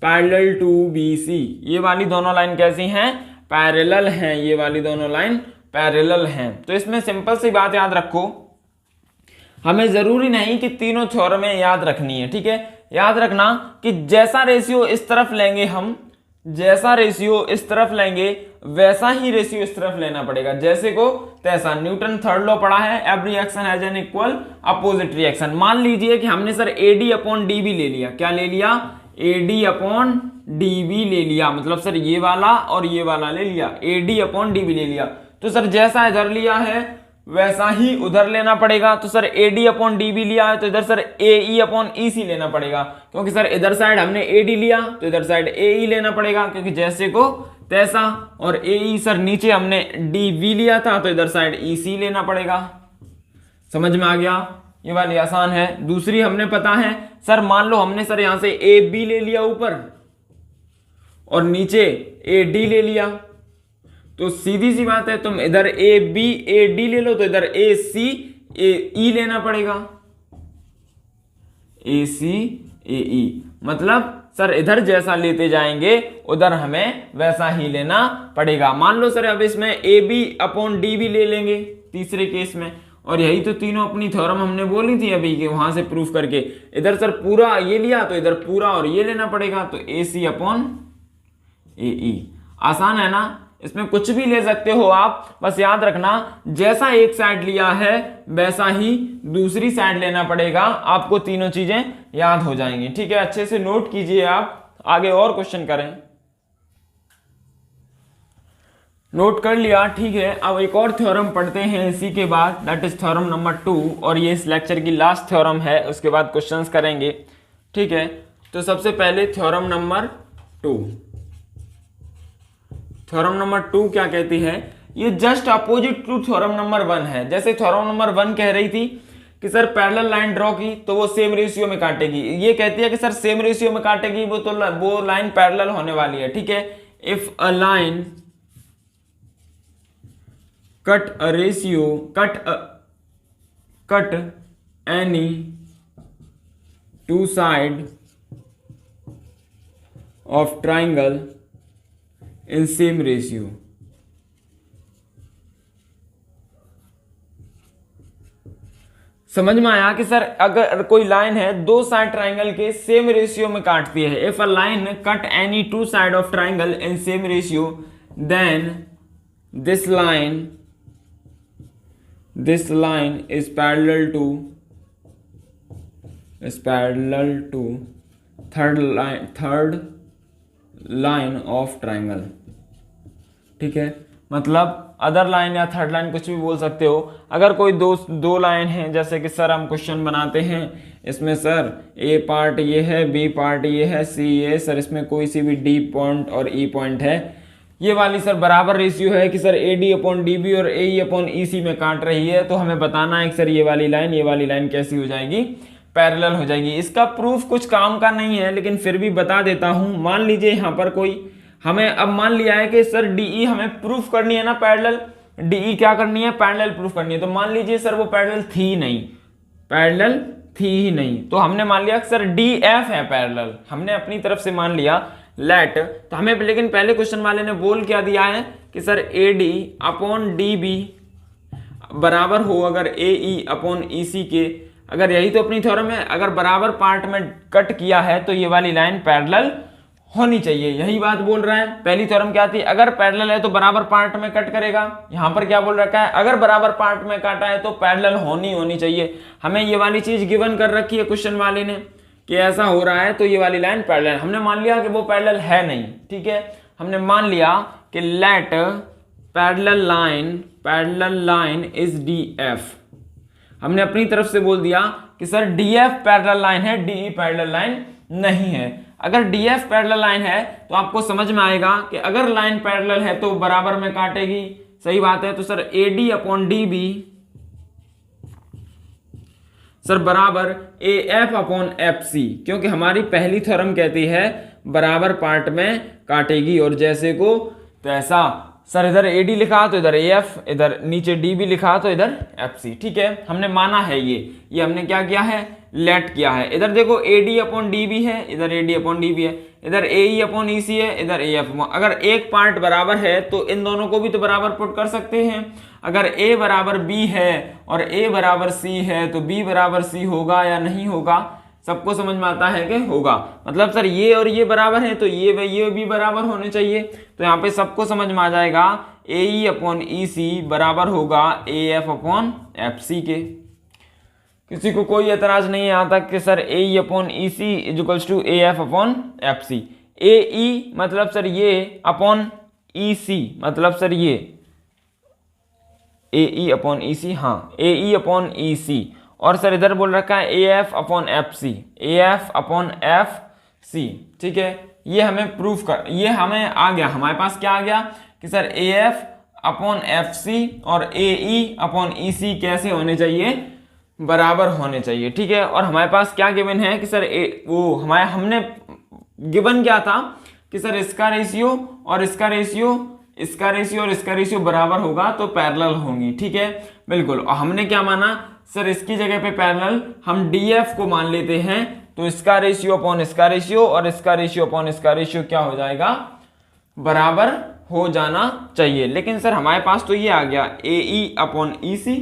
parallel to B C, ये वाली दोनों लाइन कैसी हैं, पैरेलल हैं, ये वाली दोनों लाइन पैरेलल हैं। तो इसमें सिंपल सी बात याद रखो, हमें जरूरी नहीं कि तीनों थ्योरम याद रखनी है। ठीक है, याद रखना कि जैसा रेशियो इस तरफ लेंगे हम, जैसा रेशियो इस तरफ लेंगे वैसा ही रेशियो इस तरफ लेना पड़ेगा, जैसे को तैसा। न्यूटन थर्ड लॉ पढ़ा है, every action has an equal opposite reaction. मान लीजिए कि हमने sir A D upon D B ले लिया, क्या ले लिया, A D upon D B ले लिया, मतलब सर ये वाला और ये वाला ले लिया, A D upon D B ले लिया। तो सर जैसा इधर लिया है वैसा ही उधर लेना पड़ेगा। तो sir A D upon D B लिया है तो इधर sir A E upon E सी लेना पड़ेगा, क्योंकि सर इधर साइड हमने ए डी लिया तो इधर साइड ए ई लेना पड़ेगा, क्योंकि जैसे को तैसा। और ए ई सर नीचे हमने डी वी लिया था तो इधर साइड ई सी लेना पड़ेगा। समझ में आ गया? ये वाली आसान है। दूसरी हमने पता है सर, मान लो हमने सर यहां से ए बी ले लिया ऊपर और नीचे ए डी ले लिया, तो सीधी सी बात है तुम इधर ए बी ए डी ले लो तो इधर ए सी ए ई लेना पड़ेगा, ए सी ए ई। मतलब सर इधर जैसा लेते जाएंगे उधर हमें वैसा ही लेना पड़ेगा। मान लो सर अब इसमें A B upon D B ले लेंगे तीसरे केस में, और यही तो तीनों अपनी थ्योरम हमने बोली थी अभी कि वहां से प्रूफ करके। इधर सर पूरा ये लिया तो इधर पूरा और ये लेना पड़ेगा, तो ए सी अपॉन ए ई। आसान है ना? इसमें कुछ भी ले सकते हो आप, बस याद रखना जैसा एक साइड लिया है वैसा ही दूसरी साइड लेना पड़ेगा, आपको तीनों चीजें याद हो जाएंगी। ठीक है, अच्छे से नोट कीजिए आप, आगे और क्वेश्चन करें। नोट कर लिया? ठीक है, अब एक और थ्योरम पढ़ते हैं इसी के बाद, दैट इज थ्योरम नंबर 2, और ये इस लेक्चर की लास्ट थ्योरम है, उसके बाद क्वेश्चंस करेंगे। ठीक है, तो सबसे पहले थ्योरम नंबर 2। थ्योरम नंबर 2 क्या कहती है? ये just opposite to theorem number 1 है। जैसे थ्योरम नंबर 1 कह रही थी कि सर पैरेलल लाइन ड्रॉ की तो वो सेम रेशियो में काटेगी, ये कहती है कि सर सेम रेशियो में काटेगी, वो लाइन पैरेलल होने वाली है। ठीक है, if a line cut a ratio cut any two side of triangle in same ratio, समझ में आया कि सर अगर कोई लाइन है दो साइड ट्राइंगल के सेम रेशियो में काटती है, if a line cut any two side of triangle in same ratio then this line is parallel to third line of triangle. ठीक है, मतलब अदर लाइन या थर्ड लाइन कुछ भी बोल सकते हो। अगर कोई दो लाइन है, जैसे कि सर हम क्वेश्चन बनाते हैं, इसमें सर ए पार्ट ये है, बी पार्ट ये है, सी ये, सर इसमें कोई सी भी डी पॉइंट और ई पॉइंट है, ये वाली सर बराबर रेशियो है कि sir A D upon D B और ए ई अपॉन ई सी में काट रही है, तो हमें बताना है कि सर ये वाली लाइन कैसी हो जाएगी, पैरेलल हो जाएगी। इसका प्रूफ कुछ काम का नहीं है, लेकिन फिर भी बता देता हूं। मान लीजिए यहाँ पर कोई हमें अब मान लिया है कि सर डीई हमें प्रूफ करनी है ना पैरेलल, डीई क्या करनी है, पैरेलल प्रूफ करनी है। तो मान लीजिए सर वो पैरेलल थी ही नहीं, पैरेलल थी ही नहीं, तो हमने मान लिया सर डी एफ है पैरेलल, हमने अपनी तरफ से मान लिया लेट। तो हमें लेकिन पहले क्वेश्चन वाले ने बोल क्या दिया है कि sir A D upon D B बराबर हो अगर ए ई अपॉन ई सी के, अगर यही तो अपनी थ्योरम है, अगर बराबर पार्ट में कट किया है तो ये वाली लाइन पैरेलल होनी चाहिए, यही बात बोल रहा है। पहली थ्योरम क्या थी, अगर पैरेलल है तो बराबर पार्ट में कट करेगा। यहां पर क्या बोल रखा है, अगर बराबर पार्ट में काटा है तो पैरेलल होनी चाहिए। हमें ये वाली चीज गिवन कर रखी है क्वेश्चन वाले ने कि ऐसा हो रहा है तो ये वाली लाइन पैरेलल, हमने मान लिया कि वो पैरेलल है नहीं, ठीक है। हमने मान लिया कि let parallel line is D F, हमने अपनी तरफ से बोल दिया कि sir D F parallel line है, डी पैरेलल लाइन नहीं है। अगर डी एफ पैरेलल लाइन है तो आपको समझ में आएगा कि अगर लाइन पैरेलल है तो बराबर में काटेगी, सही बात है। तो sir A D upon D B sir बराबर A F upon F C, क्योंकि हमारी पहली थ्योरम कहती है बराबर पार्ट में काटेगी और जैसे को तैसा। सर इधर ए डी लिखा तो इधर ए एफ, इधर नीचे डी बी लिखा तो इधर एफ सी, ठीक है। हमने माना है ये हमने क्या किया है, लेट किया है। इधर देखो A D upon D B है, इधर A D upon D B है, इधर ए ई अपॉन ई सी है, इधर ए एफ। अगर एक पार्ट बराबर है तो इन दोनों को भी तो बराबर पुट कर सकते हैं। अगर ए बराबर बी है और ए बराबर सी है तो बी बराबर सी होगा या नहीं होगा, सबको समझ में आता है कि होगा। मतलब सर ये और ये बराबर है तो ये भी बराबर होने चाहिए। तो यहाँ पे सबको समझ में आ जाएगा ए ई अपॉन ई सी बराबर होगा A F upon F C के। किसी को कोई एतराज नहीं है यहाँ तक कि sir A E upon E C equals to A F upon F C. A E मतलब सर ये अपॉन ई सी मतलब सर ये ए ई अपॉन ई सी, हाँ ए ई अपॉन ई सी। और सर इधर बोल रखा है A F upon F C, A F upon F C, ठीक है। ये हमें प्रूफ कर, ये हमें आ गया, हमारे पास क्या आ गया कि sir A F upon F C और ए ई अपॉन ई सी कैसे होने चाहिए, बराबर होने चाहिए, ठीक है। और हमारे पास क्या गिवन है कि सर हमने गिवन क्या था कि सर इसका रेशियो और इसका रेशियो, इसका रेशियो और इसका रेशियो बराबर होगा तो पैरेलल होंगी, ठीक है, बिल्कुल। और हमने क्या माना सर इसकी जगह पे पैरेलल हम डीएफ को मान लेते हैं तो इसका रेशियो अपॉन इसका रेशियो और इसका रेशियो अपॉन इसका रेशियो क्या हो जाएगा, बराबर हो जाना चाहिए। लेकिन सर हमारे पास तो ये आ गया ए ई अपॉन ई सी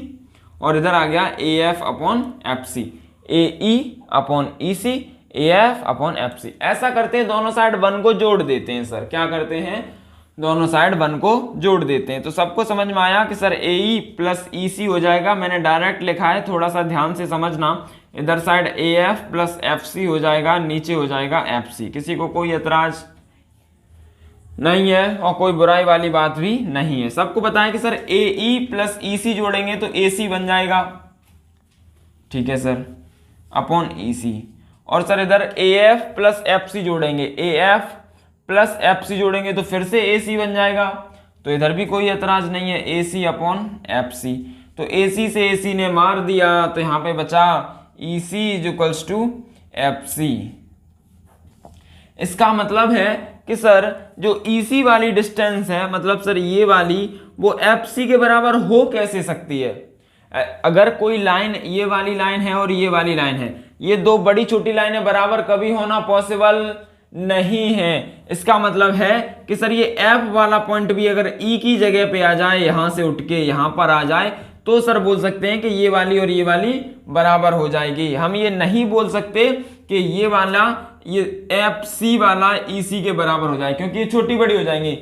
और इधर आ गया A F upon F C, A E upon E C, A F upon F C. ऐसा करते हैं दोनों साइड 1 को जोड़ देते हैं। सर क्या करते हैं, दोनों साइड 1 को जोड़ देते हैं। तो सबको समझ में आया कि sir A E plus E सी हो जाएगा, मैंने डायरेक्ट लिखा है, थोड़ा सा ध्यान से समझना। इधर side A F plus F C हो जाएगा, नीचे हो जाएगा एफ सी। किसी को कोई एतराज नहीं है और कोई बुराई वाली बात भी नहीं है। सबको बताएं कि sir A E plus E सी जोड़ेंगे तो ए सी बन जाएगा, ठीक है सर, अपॉन ई सी। और सर इधर A F plus F C जोड़ेंगे, A F plus F C जोड़ेंगे तो फिर से ए सी बन जाएगा। तो इधर भी कोई एतराज नहीं है, ए सी अपॉन एफ सी। तो ए सी से ए सी ने मार दिया तो यहाँ पे बचा ई C equals to F C. इसका मतलब है कि सर जो EC वाली डिस्टेंस है, मतलब सर ये वाली, वो FC के बराबर हो कैसे सकती है। अगर कोई लाइन, ये वाली लाइन है और ये वाली लाइन है, ये दो बड़ी छोटी लाइनें बराबर कभी होना पॉसिबल नहीं है। इसका मतलब है कि सर ये F वाला पॉइंट भी अगर E की जगह पे आ जाए, यहां से उठ के यहां पर आ जाए, तो सर बोल सकते हैं कि ये वाली और ये वाली बराबर हो जाएगी। हम ये नहीं बोल सकते कि ये वाला, ये एफ सी वाला ई सी के बराबर हो जाए, क्योंकि ये छोटी बड़ी हो जाएंगी।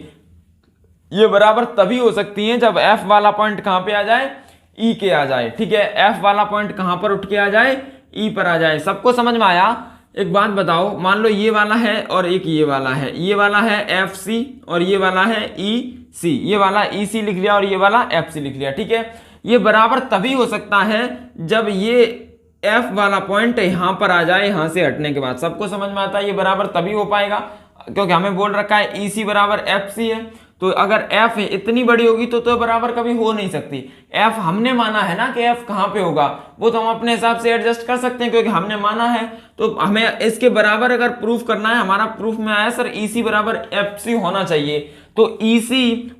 ये बराबर तभी हो सकती हैं जब एफ वाला पॉइंट कहां पे आ जाए, ई के आ जाए, ठीक है। एफ वाला पॉइंट कहां पर उठ के आ जाए, ई पर आ जाए। सबको समझ में आया। एक बात बताओ, मान लो ये वाला है और एक ये वाला है, ये वाला है एफ सी और ये वाला है ई सी, ये वाला ई सी लिख लिया और ये वाला एफ सी लिख लिया, ठीक है। ये बराबर तभी हो सकता है जब ये एफ वाला पॉइंट यहां पर आ जाए, यहां से हटने के बाद। सबको समझ में आता है ये बराबर तभी हो पाएगा, क्योंकि हमें बोल रखा है ई सी बराबर एफ सी है। तो अगर f इतनी बड़ी होगी तो बराबर कभी हो नहीं सकती। f हमने माना है ना कि f कहाँ पे होगा, वो तो हम अपने हिसाब से एडजस्ट कर सकते हैं क्योंकि हमने माना है। तो हमें इसके बराबर अगर प्रूफ करना है, हमारा प्रूफ में आया सर EC बराबर FC होना चाहिए। तो EC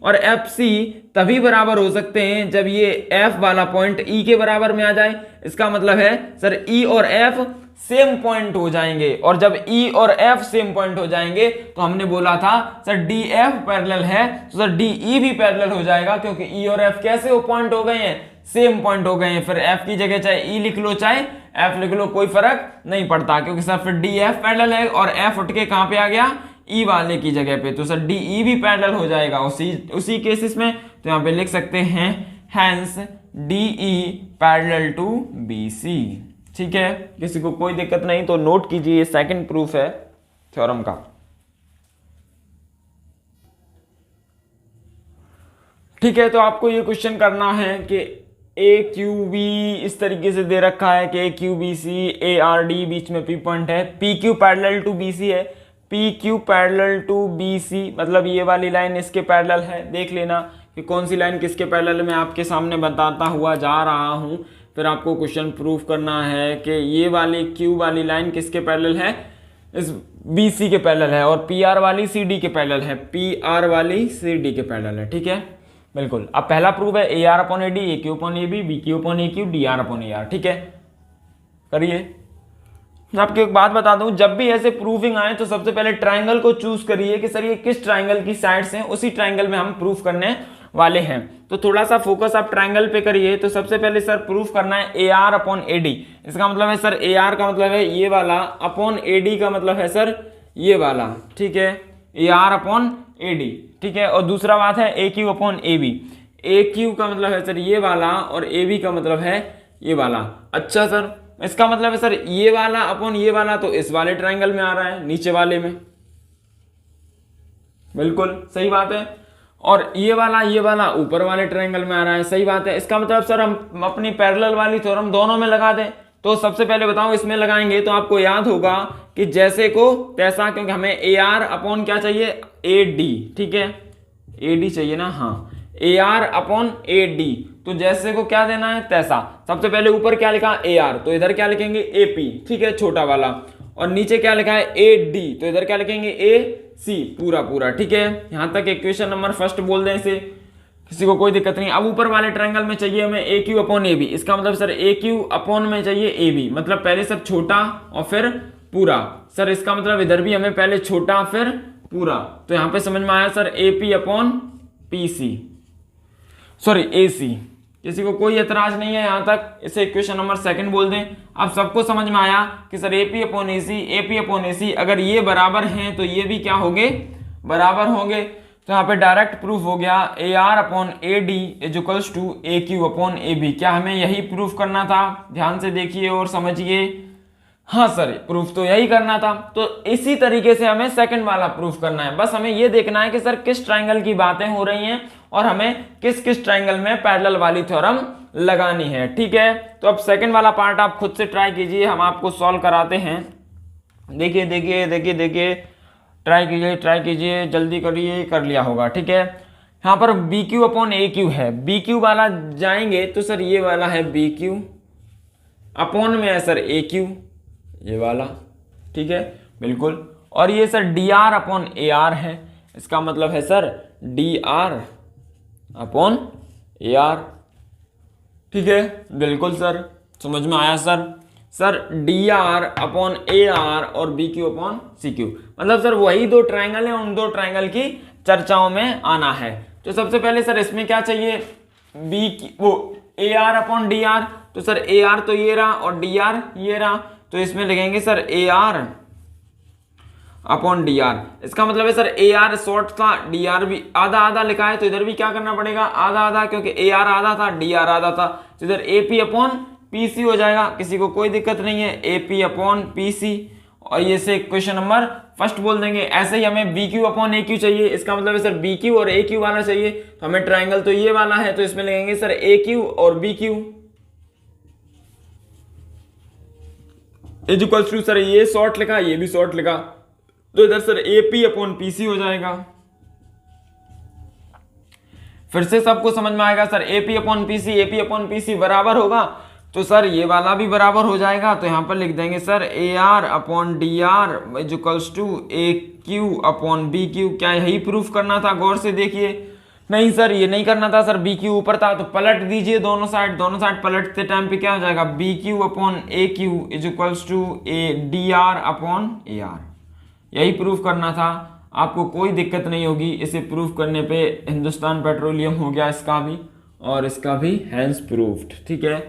और FC तभी बराबर हो सकते हैं जब ये F वाला पॉइंट E के बराबर में आ जाए। इसका मतलब है सर E और F सेम पॉइंट हो जाएंगे, और जब E और F सेम पॉइंट हो जाएंगे तो हमने बोला था सर DF पैरेलल है, तो सर DE भी पैरेलल हो जाएगा क्योंकि E और F कैसे हो पॉइंट हो गए हैं, सेम पॉइंट हो गए हैं। फिर F की जगह चाहे E लिख लो चाहे F लिख लो, कोई फर्क नहीं पड़ता क्योंकि सर फिर DF पैरेलल है और F उठ के कहां पे आ गया, E वाले की जगह पे, तो सर DE भी पैरेलल हो जाएगा उसी केसेस में। तो यहां पे लिख सकते हैं hence DE parallel to BC। ठीक है, किसी को कोई दिक्कत नहीं तो नोट कीजिए, ये सेकंड प्रूफ है थ्योरम का। ठीक है, तो आपको ये क्वेश्चन करना है कि AQB इस तरीके से दे रखा है कि AQBC ARD बीच में P पॉइंट है, PQ पैरेलल टू BC है, PQ पैरेलल टू BC मतलब ये वाली लाइन इसके पैरेलल है। देख लेना कि कौन सी लाइन किसके पैरेलल में, आपके सामने बताता हुआ जा रहा हूं। फिर आपको क्वेश्चन प्रूफ करना है कि ये वाली Q वाली लाइन किसके पैरेलल है, इस BC के पैरेलल है, और PR वाली CD के पैरेलल है, PR वाली CD के पैरेलल है। ठीक है, बिल्कुल। अब पहला प्रूफ है AR upon AD, AQ upon AB, BQ upon AQ, DR upon AR। ठीक है, करिए। आपको एक बात बता दूं, जब भी ऐसे प्रूफिंग आए तो सबसे पहले ट्रायंगल को चूज करिए कि सर ये किस ट्रायंगल की साइड्स हैं, उसी ट्रायंगल में हम प्रूफ करने वाले हैं। तो थोड़ा सा फोकस आप ट्रायंगल पे करिए। तो सबसे पहले सर प्रूफ करना है AR अपॉन AD। इसका मतलब है सर AR का मतलब है ये वाला, अपॉन AD का मतलब है सर ये वाला। ठीक है, AR अपॉन AD। ठीक है, और दूसरा बात है AQ अपॉन AB। AQ का मतलब है सर ये वाला और AB का मतलब है ये वाला। अच्छा सर, इसका मतलब है सर ये वाला अपॉन ये वाला तो इस वाले ट्रायंगल में आ रहा है, नीचे वाले में। बिल्कुल सही बात है। और ये वाला ऊपर वाले ट्रायंगल में आ रहा है, सही बात है। इसका मतलब सर हम अपनी पैरेलल वाली थ्योरम दोनों में लगा दें। तो सबसे पहले बताओ, इसमें लगाएंगे तो आपको याद होगा कि जैसे को तैसा, क्योंकि हमें AR अपॉन क्या चाहिए, AD। ठीक है, AD चाहिए ना, हाँ, AR अपॉन AD। तो जैसे को क्या देना है, तैसा। सबसे पहले ऊपर क्या लिखा, AR, तो इधर क्या लिखेंगे AP। ठीक है, छोटा वाला। और नीचे क्या लिखा है, AD, तो इधर क्या लिखेंगे AC, पूरा पूरा। ठीक है, यहां तक इक्वेशन नंबर फर्स्ट बोल दें इसे, किसी को कोई दिक्कत नहीं। अब ऊपर वाले ट्रायंगल में चाहिए हमें AQ अपॉन AB। इसका मतलब सर AQ अपॉन में चाहिए AB, मतलब पहले सर छोटा और फिर पूरा। सर इसका मतलब इधर भी हमें पहले छोटा फिर पूरा। तो यहां पे समझ में आया sir AP upon PC, sorry AC। किसी को कोई एतराज नहीं है यहां तक, इसे इक्वेशन नंबर सेकंड बोल दें। अब सबको समझ में आया कि सर AP अपॉन AC अगर ये बराबर हैं तो ये भी क्या होंगे, बराबर होंगे। तो यहाँ पे डायरेक्ट प्रूफ हो गया AR upon AD is equals to AQ upon AB। क्या हमें यही प्रूफ करना था, ध्यान से देखिए और समझिए। हाँ सर, प्रूफ तो यही करना था। तो इसी तरीके से हमें सेकंड वाला प्रूफ करना है। बस हमें ये देखना है कि सर किस ट्रायंगल की बातें हो रही हैं और हमें किस किस ट्रायंगल में पैरेलल वाली थ्योरम लगानी है। ठीक है, तो अब सेकंड वाला पार्ट आप खुद से ट्राई कीजिए, हम आपको सॉल्व कराते हैं। देखिए देखिए देखिए देखिए, ट्राई कीजिए, जल्दी करिए, कर लिया होगा। ठीक है, यहाँ पर BQ अपॉन AQ है, BQ वाला जाएंगे तो सर ये वाला है BQ, अपॉन में है सर AQ, ये वाला। ठीक है, बिल्कुल। और ये सर DR अपॉन AR है, इसका मतलब है सर DR अपॉन AR। ठीक है, बिल्कुल सर, समझ में आया sir. Sir DR upon AR और BQ अपॉन CQ, मतलब सर वही दो ट्रायंगल है, उन दो ट्रायंगल की चर्चाओं में आना है। तो सबसे पहले सर इसमें क्या चाहिए, AR अपॉन DR। तो सर AR तो ये रहा और DR ये रहा, तो इसमें लिखेंगे सर AR अपॉन DR। इसका मतलब है सर AR शॉर्ट था, DR भी आधा आधा लिखा है, तो इधर भी क्या करना पड़ेगा, आधा आधा, क्योंकि AR आधा था DR आधा था, तो इधर AP अपॉन PC हो जाएगा। किसी को कोई दिक्कत नहीं है, AP अपॉन PC। और ये से क्वेश्चन नंबर फर्स्ट बोल देंगे। ऐसे ही हमें BQ अपॉन AQ चाहिए, इसका मतलब है सर BQ और AQ वाला चाहिए। तो हमें ट्रायंगल तो ये वाला है, तो इसमें लिखेंगे सर AQ और BQ is equals to, sir ये शॉर्ट लिखा, ये भी शॉर्ट लिखा, तो इधर सर AP अपॉन PC हो जाएगा। फिर से सबको समझ में आएगा sir AP upon PC, AP upon PC बराबर होगा, तो सर ये वाला भी बराबर हो जाएगा। तो यहाँ पर लिख देंगे sir AR upon DR equals to AQ upon BQ। क्या यही प्रूफ करना था? गौर से देखिए। नहीं सर ये नहीं करना था सर, BQ ऊपर था, तो पलट दीजिए दोनों साइड। दोनों साइड पलटते टाइम पे क्या हो जाएगा? BQ upon AQ equals to DR upon AR। यही प्रूफ करना था, आपको कोई दिक्कत नहीं होगी इसे प्रूफ करने पे। हिंदुस्तान पेट्रोलियम हो गया इसका भी, और इसका भी हैंस प्रूफ्ड, ठीक है।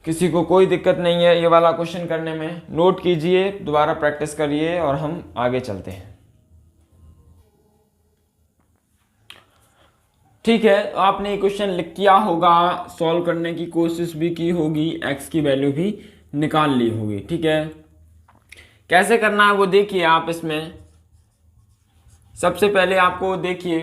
किसी को कोई दिक्कत नहीं है ये वाला क्वेश्चन करने में। नोट कीजिए, दोबारा प्रैक्टिस करिए और हम आगे चलते हैं, ठीक है। तो आपने ये क्वेश्चन लिख किया होगा, सॉल्व करने की कोशिश भी की होगी, x की वैल्यू भी निकाल ली होगी, ठीक है। कैसे करना है वो देखिए आप। इसमें सबसे पहले आपको देखिए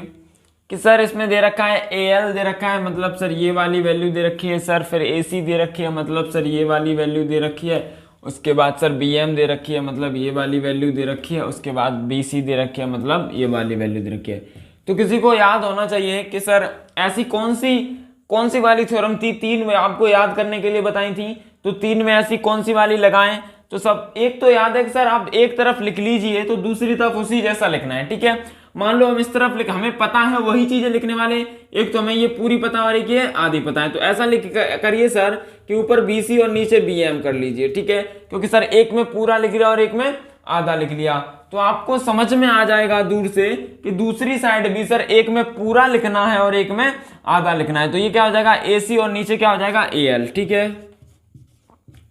कि सर इसमें दे रखा है AL दे रखा है, मतलब सर ये वाली वैल्यू दे रखी है सर। फिर AC दे रखी है, मतलब सर ये वाली वैल्यू दे रखी है। उसके बाद सर BM दे रखी है, मतलब ये वाली वैल्यू दे रखी है। उसके बाद BC दे रखी है, मतलब ये वाली वैल्यू दे रखी है। तो किसी को याद होना चाहिए कि सर ऐसी कौन सी वाली थ्योरम थी, तीन में आपको याद करने के लिए बताई थी, तो तीन में ऐसी कौन सी वाली लगाएं। तो सब एक तो याद है कि सर आप एक तरफ लिख लीजिए तो दूसरी तरफ उसी जैसा लिखना है, ठीक है। मान लो हम इस तरफ लिख, हमें पता है वही चीजें लिखने वाले, एक तो हमें ये पूरी पता और एक ये आधी पता है, तो ऐसा लिख करिए सर कि ऊपर BC और नीचे BM कर लीजिए, ठीक है। क्योंकि सर एक में पूरा लिख लिया और एक में आधा लिख लिया, तो आपको समझ में आ जाएगा दूर से कि दूसरी साइड भी सर एक में पूरा लिखना है और एक में आधा लिखना है। तो ये क्या हो जाएगा AC और नीचे क्या हो जाएगा AL, ठीक है,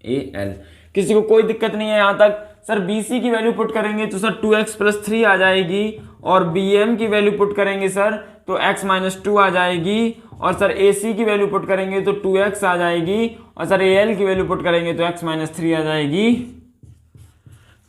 AL। किसी को कोई दिक्कत नहीं है यहां तक। सर BC की वैल्यू पुट करेंगे तो सर 2x + 3 आ जाएगी, और BM की वैल्यू पुट करेंगे सर तो x - 2 आ जाएगी, और सर AC की वैल्यू पुट करेंगे तो 2x आ जाएगी, और सर AL की वैल्यू पुट करेंगे तो x - 3 आ जाएगी।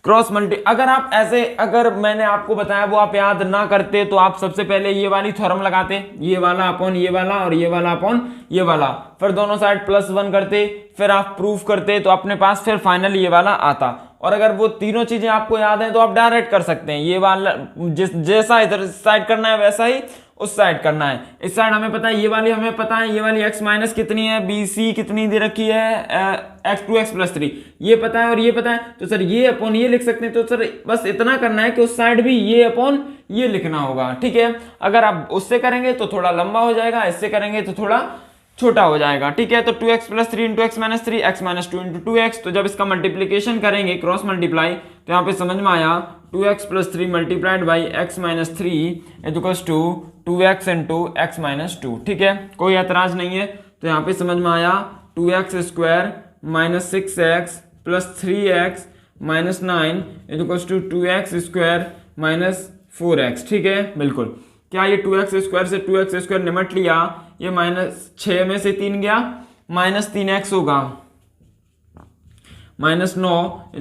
क्रॉस मल्टी अगर आप ऐसे, अगर मैंने आपको बताया वो आप याद ना करते तो आप सबसे पहले ये वाली थ्योरम लगाते, ये वाला अपॉन ये वाला और ये वाला अपॉन ये वाला, फिर दोनों साइड +1 करते, फिर आप प्रूफ करते तो अपने पास फिर फाइनल ये वाला आता। और अगर वो तीनों चीजें आपको याद हैं तो आप डायरेक्ट कर सकते हैं। ये वाला जैसा इधर साइड करना है वैसा ही उस साइड करना है। इस साइड हमें पता है, ये वाली हमें पता है, ये वाली x माइनस कितनी है, BC कितनी दे रखी है, 2x + 3 ये पता है और ये पता है, तो सर ये अपॉन ये लिख सकते हैं। तो सर बस इतना करना है कि उस साइड भी ये अपॉन ये लिखना होगा, ठीक है। अगर आप उससे करेंगे तो थोड़ा लंबा हो जाएगा, इससे करेंगे तो थोड़ा छोटा हो जाएगा, ठीक है। तो 2x + 3 × x - 3 x - 2 × 2x। तो जब इसका मल्टीप्लीकेशन करेंगे क्रॉस मल्टीप्लाई तो यहाँ पे समझ में आया 2x + 3 × x - 3 = 2x × x - 2, ठीक है, कोई ऐतराज नहीं है। तो यहाँ पे समझ में आया 2x² - 6x + 3x - 9 = 2x² - 4x, ठीक है, बिल्कुल। क्या ये 2x² से 2x² निमट लिया, ये -6 में से 3 गया, -3x होगा, -9 =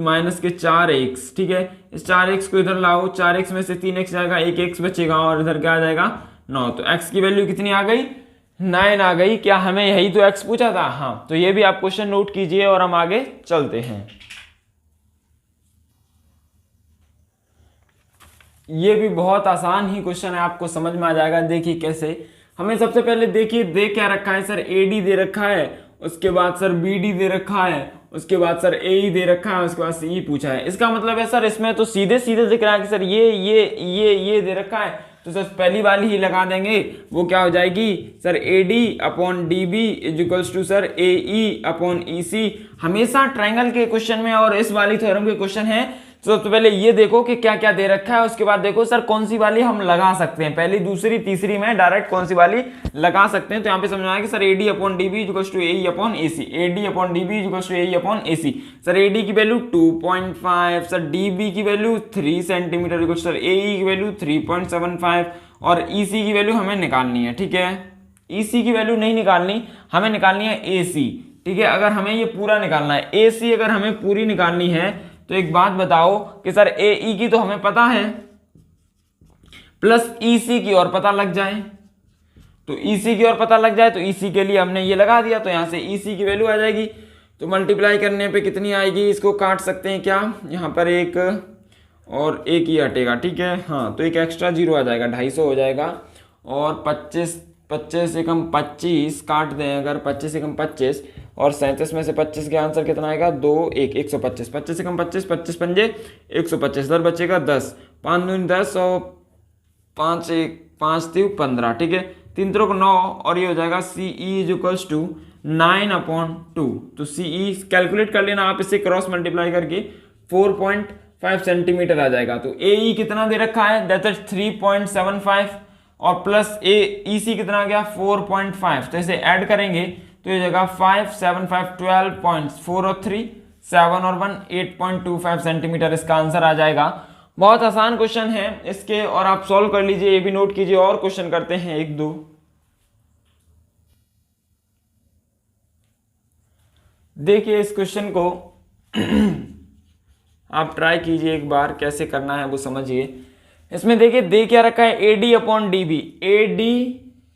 -4x, ठीक है। इस 4x को इधर लाओ, 4x में से 3x जाएगा, 1x बचेगा और इधर क्या आ जाएगा 9। तो x की वैल्यू कितनी आ गई, 9 आ गई। क्या हमें यही तो x पूछा था? हाँ, तो ये भी आप क्वेश्चन नोट कीजिए और हम आगे चलते हैं। ये भी बहुत आसान ही क्वेश्चन है, आपको समझ में आ जाएगा। देखिए कैसे, हमें सबसे पहले देखिए दे क्या रखा है सर, AD दे रखा है, उसके बाद सर BD दे रखा है, उसके बाद सर AE दे रखा है, उसके बाद CE पूछा है। इसका मतलब है सर इसमें तो सीधे सीधे दिख रहा है कि सर ये दे रखा है, तो सर पहली वाली ही लगा देंगे। वो क्या हो जाएगी sir, AD upon DB = sir AE upon EC। हमेशा ट्रायंगल के क्वेश्चन में और इस वाली थ्योरम के क्वेश्चन है, तो सबसे पहले ये देखो कि क्या क्या दे रखा है, उसके बाद देखो सर कौन सी वाली हम लगा सकते हैं, पहली दूसरी तीसरी में डायरेक्ट कौन सी वाली लगा सकते हैं। तो यहाँ पे समझ में आया कि sir AD upon DB = AE upon AC, AD upon DB = AE upon AC। Sir AD की वैल्यू 2.5, सर DB की वैल्यू 3 सेंटीमीटर, सर AE की वैल्यू 3.75, और EC की वैल्यू हमें निकालनी है, ठीक है। EC की वैल्यू नहीं निकालनी, हमें निकालनी है AC, ठीक है। अगर हमें ये पूरा निकालना है, AC अगर हमें पूरी निकालनी है तो एक बात बताओ कि सर AE की तो हमें पता है, प्लस EC की और पता लग जाए, तो EC की और पता लग जाए तो EC के लिए हमने ये लगा दिया, तो यहाँ से EC की वैल्यू आ जाएगी। तो मल्टीप्लाई करने पे कितनी आएगी, इसको काट सकते हैं क्या, यहाँ पर एक और एक ही हटेगा, ठीक है। हाँ, तो एक एक्स्ट्रा 0 आ जाएगा, 250 हो जाएगा, और 25 एकम 25 काट दें अगर, 25 एकम 25 और 37 में से 25 के आंसर कितना आएगा 2 1 125, 25 एकम 25, 25 पंजे 125, इधर बचेगा 10, 5 दूनी 10 और 5 1 5 3 15, ठीक है, 3 3 को 9 और ये हो जाएगा CE इज इक्वल्स टू 9/2। तो CE कैलकुलेट कर लेना आप, इससे क्रॉस मल्टीप्लाई करके 4.5 सेंटीमीटर आ जाएगा। तो AE कितना दे रखा है, दैट इज 3.75 और प्लस EC कितना आ गया 4.5, तो इसे ऐड करेंगे तो ये जगह 5 7 5 12 पॉइंट्स, 4 और 3 7 और 1 8.25 सेंटीमीटर इसका आंसर आ जाएगा। बहुत आसान क्वेश्चन है इसके, और आप सॉल्व कर लीजिए, ये भी नोट कीजिए। और क्वेश्चन करते हैं 1 2। देखिए इस क्वेश्चन को आप ट्राई कीजिए एक बार, कैसे करना है वो समझिए। इसमें देखिए दे क्या रखा है AD/DB, AD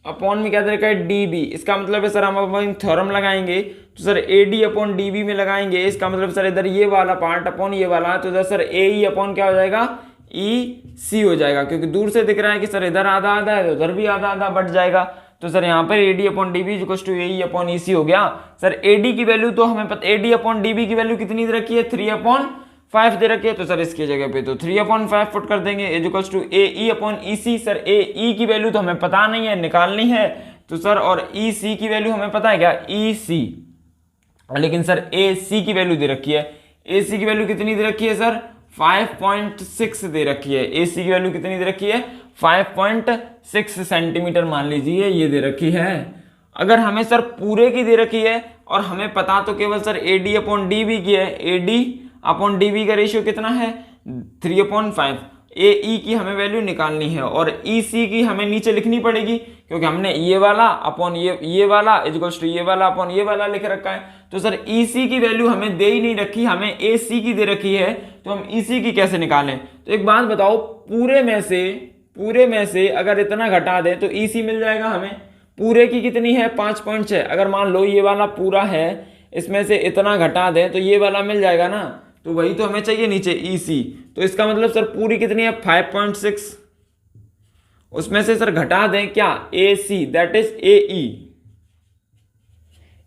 अपॉन में क्या दे रखा है DB, इसका मतलब है सर हम अपनी थ्योरम लगाएंगे तो सर AD/DB में लगाएंगे, इसका मतलब सर इधर ये वाला पार्ट अपॉन ये वाला, तो इधर सर AE अपॉन क्या हो जाएगा EC हो जाएगा, क्योंकि दूर से दिख रहा है कि सर इधर आधा आधा है तो उधर भी आधा आधा बढ़ जाएगा। तो सर यहाँ पर AD/DB इक्वल्स टू AE/EC हो गया। सर AD की वैल्यू तो हमें पता, AD/DB की वैल्यू कितनी दे रखी है 3/5 दे रखी है, तो सर इसकी जगह पे तो 3/5 पुट कर देंगे equals to AE/EC। Sir AE की वैल्यू तो हमें पता नहीं है, निकालनी है, तो सर और EC की वैल्यू हमें पता है क्या EC, लेकिन सर AC की वैल्यू दे रखी है, AC की वैल्यू कितनी दे रखी है सर 5.6 दे रखी है, AC की वैल्यू कितनी दे रखी है 5.6 सेंटीमीटर मान लीजिए ये दे रखी है। अगर हमें सर पूरे की दे रखी है और हमें पता तो केवल सर AD/DB की है, AD/DB का रेशियो कितना है 3/5, AE की हमें वैल्यू निकालनी है और EC की हमें नीचे लिखनी पड़ेगी, क्योंकि हमने ये वाला अपॉन ये वाला इक्वल्स टू ये वाला अपॉन ये वाला लिख रखा है। तो सर EC की वैल्यू हमें दे ही नहीं रखी, हमें AC की दे रखी है, तो हम EC की कैसे निकालें। तो एक बात बताओ, पूरे में से अगर इतना घटा दें तो EC मिल जाएगा हमें। पूरे की कितनी है 5.6, अगर मान लो ये वाला पूरा है, इसमें से इतना घटा दें तो ये वाला मिल जाएगा ना, तो वही तो हमें चाहिए नीचे EC। तो इसका मतलब सर पूरी कितनी है 5.6, उसमें से सर घटा दें क्या AC, दैट इज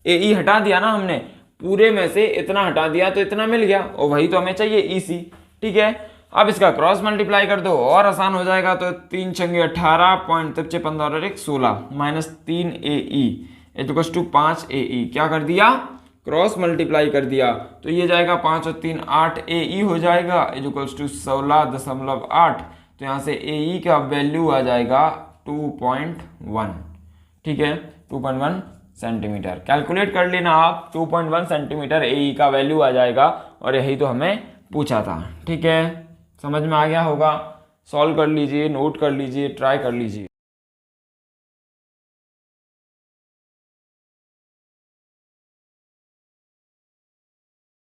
AE हटा दिया ना हमने, पूरे में से इतना हटा दिया तो इतना मिल गया, और वही तो हमें चाहिए EC, ठीक है। अब इसका क्रॉस मल्टीप्लाई कर दो और आसान हो जाएगा, तो 3 छंगे 18 पॉइंट 15 और 1 16 minus 3 AE equals to 5 AE, क्या कर दिया क्रॉस मल्टीप्लाई कर दिया, तो ये जाएगा 5 और 3 8 AE हो जाएगा इक्वल्स टू 16.8, तो यहाँ से AE का वैल्यू आ जाएगा 2.1, ठीक है 2.1 सेंटीमीटर। कैलकुलेट कर लेना आप, 2.1 सेंटीमीटर AE का वैल्यू आ जाएगा, और यही तो हमें पूछा था, ठीक है। समझ में आ गया होगा, सॉल्व कर लीजिए, नोट कर लीजिए, ट्राई कर लीजिए।